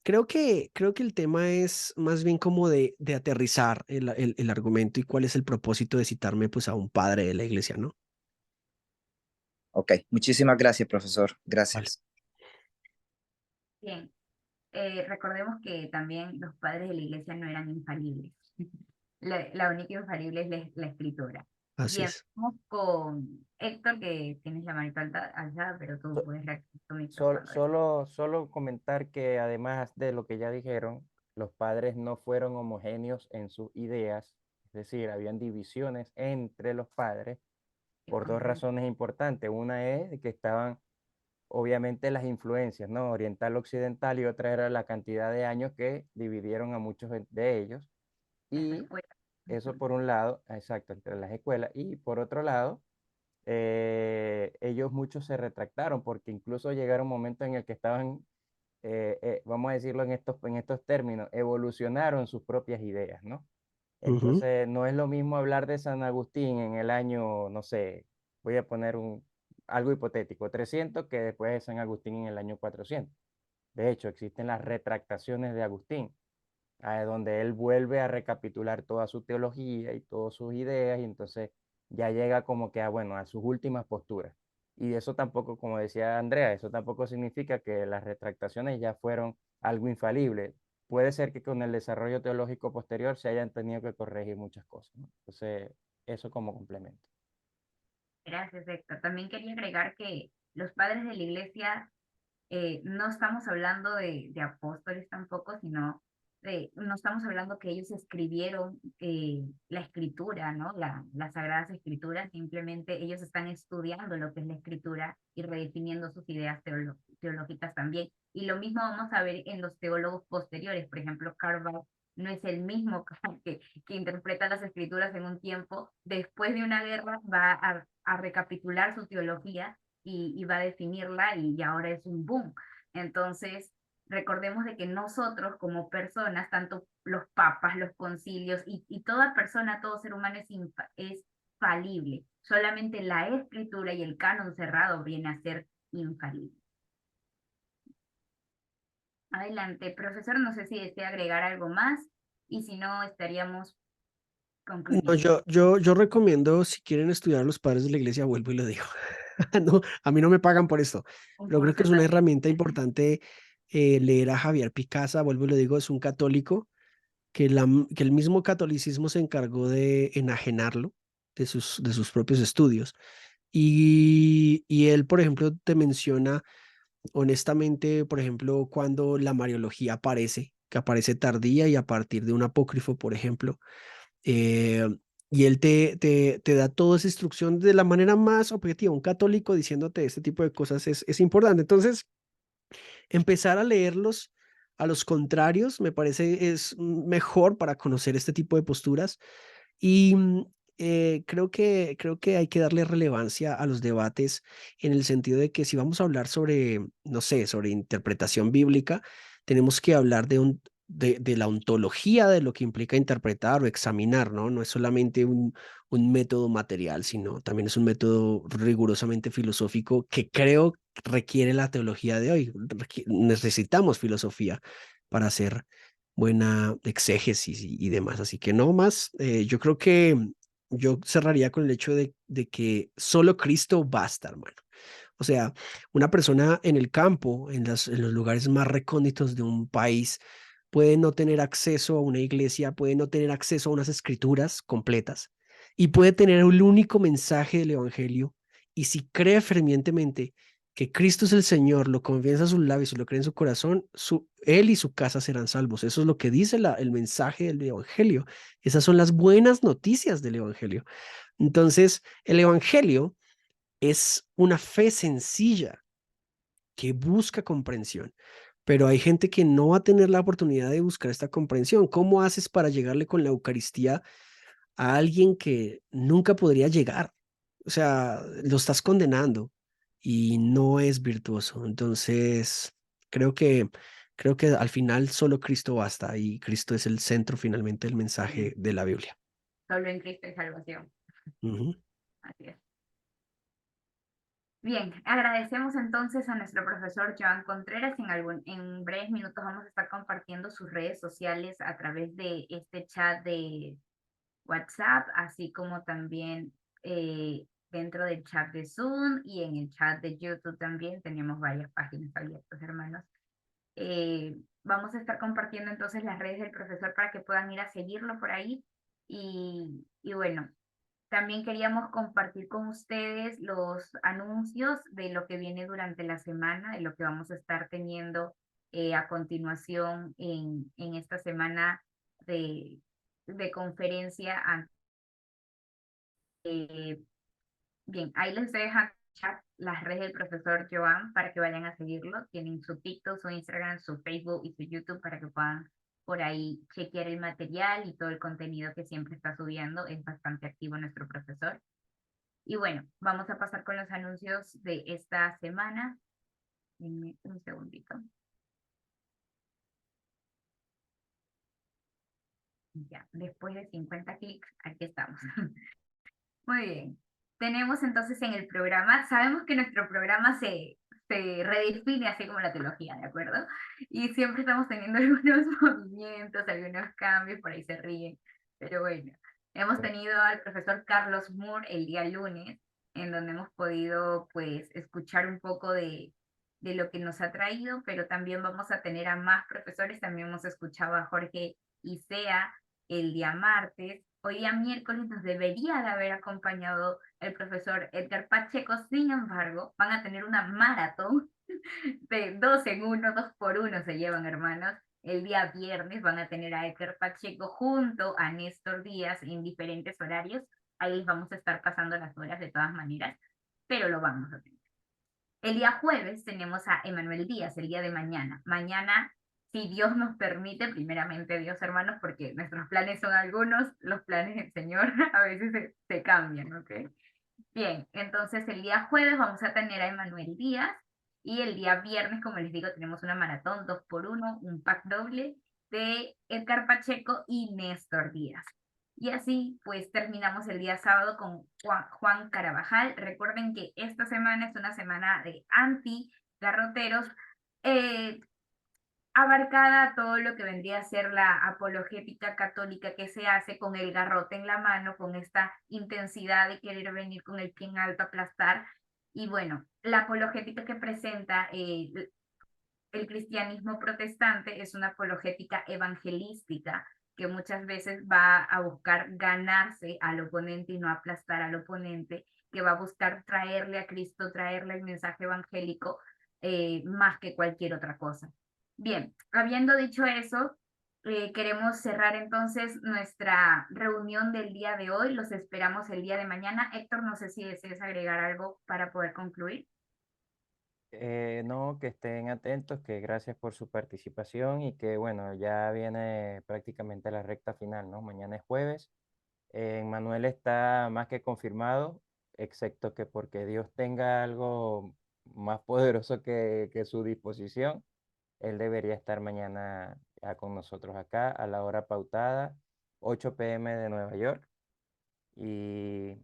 Creo que el tema es más bien como de aterrizar el argumento y cuál es el propósito de citarme pues a un padre de la iglesia, ¿no? Ok, muchísimas gracias, profesor. Vale. Gracias. Bien, recordemos que también los padres de la iglesia no eran infalibles. La única infalible es la escritura. Así Bien, es. vamos con Héctor, que tienes la manita alzada, pero tú puedes reaccionar tu micrófono. Solo comentar que además de lo que ya dijeron, los padres no fueron homogéneos en sus ideas, es decir, habían divisiones entre los padres por 2 razones importantes. Una es de que estaban obviamente las influencias, ¿no? Oriental, occidental, y otra era la cantidad de años que dividieron a muchos de ellos. Y eso por un lado, exacto, entre las escuelas, y por otro lado, ellos muchos se retractaron porque incluso llegaron momentos en el que estaban, vamos a decirlo en estos términos, evolucionaron sus propias ideas, ¿no? Ujú. Entonces, no es lo mismo hablar de San Agustín en el año, no sé, voy a poner algo hipotético, 300, que después de San Agustín en el año 400. De hecho, existen las retractaciones de Agustín, donde él vuelve a recapitular toda su teología y todas sus ideas, y entonces ya llega como que bueno, a sus últimas posturas. Y eso tampoco, como decía Andrea, eso tampoco significa que las retractaciones ya fueron algo infalible. Puede ser que con el desarrollo teológico posterior se hayan tenido que corregir muchas cosas, ¿no? Entonces, eso como complemento. Gracias, Héctor. También quería agregar que los padres de la iglesia, no estamos hablando de apóstoles tampoco, sino no estamos hablando que ellos escribieron la escritura, ¿no? Las sagradas escrituras, simplemente ellos están estudiando lo que es la escritura y redefiniendo sus ideas teológicas también. Y lo mismo vamos a ver en los teólogos posteriores, por ejemplo, Carvalho no es el mismo que interpreta las escrituras en un tiempo, después de una guerra va a recapitular su teología y va a definirla y ahora es un boom. Entonces, recordemos de que nosotros como personas, tanto los papas, los concilios y toda persona, todo ser humano es falible. Solamente la escritura y el canon cerrado viene a ser infalible. Adelante, profesor, no sé si desea agregar algo más. y si no, estaríamos No, concluyendo. yo recomiendo, si quieren estudiar los padres de la iglesia, vuelvo y lo digo. No, a mí no me pagan por esto, Un pero creo que es una porcentaje. herramienta importante leer a Javier Picasa, vuelvo y lo digo, es un católico que el mismo catolicismo se encargó de enajenarlo de sus propios estudios. Y él, por ejemplo, te menciona honestamente, por ejemplo, cuando la Mariología aparece, que aparece tardía y a partir de un apócrifo, por ejemplo, eh, y él te da toda esa instrucción de la manera más objetiva. Un católico diciéndote este tipo de cosas es importante. Entonces, empezar a leerlos a los contrarios me parece es mejor para conocer este tipo de posturas y creo que hay que darle relevancia a los debates en el sentido de que si vamos a hablar sobre, no sé, sobre interpretación bíblica, tenemos que hablar de la ontología de lo que implica interpretar o examinar, ¿no? No es solamente un método material, sino también es un método rigurosamente filosófico que creo requiere la teología de hoy. Necesitamos filosofía para hacer buena exégesis y demás. Así que no más, yo creo que yo cerraría con el hecho de que solo Cristo basta, hermano. O sea, una persona en el campo, en los lugares más recónditos de un país, puede no tener acceso a una iglesia, puede no tener acceso a unas escrituras completas y puede tener el único mensaje del Evangelio. Y si cree fervientemente que Cristo es el Señor, lo confiesa a sus labios y lo cree en su corazón, él y su casa serán salvos. Eso es lo que dice el mensaje del Evangelio. Esas son las buenas noticias del Evangelio. Entonces, el Evangelio es una fe sencilla que busca comprensión, pero hay gente que no va a tener la oportunidad de buscar esta comprensión. ¿Cómo haces para llegarle con la Eucaristía a alguien que nunca podría llegar? O sea, lo estás condenando y no es virtuoso. Entonces, creo que, creo que al final solo Cristo basta y Cristo es el centro finalmente del mensaje de la Biblia. Solo en Cristo hay salvación. Ujú. Así es. Bien, agradecemos entonces a nuestro profesor Joan Contreras. En breves minutos vamos a estar compartiendo sus redes sociales a través de este chat de WhatsApp, así como también dentro del chat de Zoom y en el chat de YouTube también tenemos varias páginas abiertas, hermanos. Vamos a estar compartiendo entonces las redes del profesor para que puedan ir a seguirlo por ahí. Y bueno, también queríamos compartir con ustedes los anuncios de lo que viene durante la semana, de lo que vamos a estar teniendo a continuación en esta semana de conferencia. Bien, ahí les dejo en chat las redes del profesor Joan para que vayan a seguirlo. Tienen su TikTok, su Instagram, su Facebook y su YouTube para que puedan por ahí chequear el material y todo el contenido que siempre está subiendo. Es bastante activo nuestro profesor. Y bueno, vamos a pasar con los anuncios de esta semana. Denme un segundito. Ya, después de 50 clics, aquí estamos. Muy bien. Tenemos entonces en el programa, sabemos que nuestro programa se redefine así como la teología, ¿de acuerdo? Y siempre estamos teniendo algunos movimientos, algunos cambios, por ahí se ríen. Pero bueno, hemos tenido al profesor Carlos Moore el día lunes, en donde hemos podido pues escuchar un poco de lo que nos ha traído, pero también vamos a tener a más profesores. También hemos escuchado a Jorge Isea el día martes. Hoy día miércoles nos debería de haber acompañado el profesor Edgar Pacheco. Sin embargo, van a tener una maratón de 2 en 1, 2 por 1 se llevan, hermanos. El día viernes van a tener a Edgar Pacheco junto a Néstor Díaz en diferentes horarios. Ahí les vamos a estar pasando las horas de todas maneras, pero lo vamos a tener. El día jueves tenemos a Emanuel Díaz, el día de mañana. Mañana, si Dios nos permite, primeramente Dios, hermanos, porque nuestros planes son algunos, los planes del Señor a veces se cambian, ¿ok? Bien, entonces el día jueves vamos a tener a Emanuel Díaz y el día viernes, como les digo, tenemos una maratón 2 por 1, un pack doble de Edgar Pacheco y Néstor Díaz. Y así pues terminamos el día sábado con Juan Carabajal. Recuerden que esta semana es una semana de anti-garroteros. abarcada todo lo que vendría a ser la apologética católica que se hace con el garrote en la mano, con esta intensidad de querer venir con el pie en alto a aplastar. Y bueno, la apologética que presenta el cristianismo protestante es una apologética evangelística que muchas veces va a buscar ganarse al oponente y no aplastar al oponente, que va a buscar traerle a Cristo, traerle el mensaje evangélico más que cualquier otra cosa. Bien, habiendo dicho eso, queremos cerrar entonces nuestra reunión del día de hoy. Los esperamos el día de mañana. Héctor, no sé si deseas agregar algo para poder concluir. No, que estén atentos, que gracias por su participación y que bueno, ya viene prácticamente la recta final, ¿no? Mañana es jueves. Manuel está más que confirmado, excepto que porque Dios tenga algo más poderoso que su disposición, él debería estar mañana ya con nosotros acá a la hora pautada, 8 p.m. de Nueva York. Y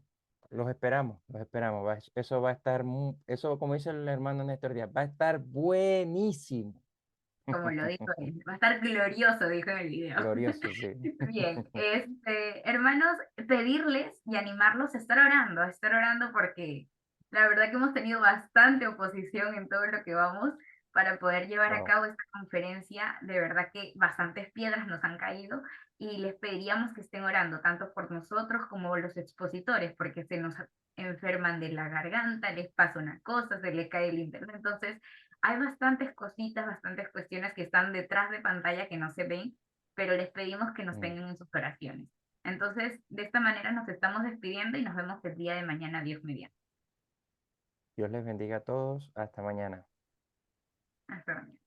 los esperamos, los esperamos. Eso va a estar, eso como dice el hermano Néstor Díaz, va a estar buenísimo. Como lo dijo él, va a estar glorioso, dijo en el video. Glorioso, sí. Bien, hermanos, pedirles y animarlos a estar orando porque la verdad que hemos tenido bastante oposición en todo lo que vamos para poder llevar a Wow. cabo esta conferencia. De verdad que bastantes piedras nos han caído y les pediríamos que estén orando tanto por nosotros como los expositores, porque se nos enferman de la garganta, les pasa una cosa, se les cae el internet. Entonces, hay bastantes cositas, bastantes cuestiones que están detrás de pantalla que no se ven, pero les pedimos que nos tengan en sus oraciones. Entonces, de esta manera nos estamos despidiendo y nos vemos el día de mañana, Dios mediante. Dios les bendiga a todos. Hasta mañana. Hasta mañana.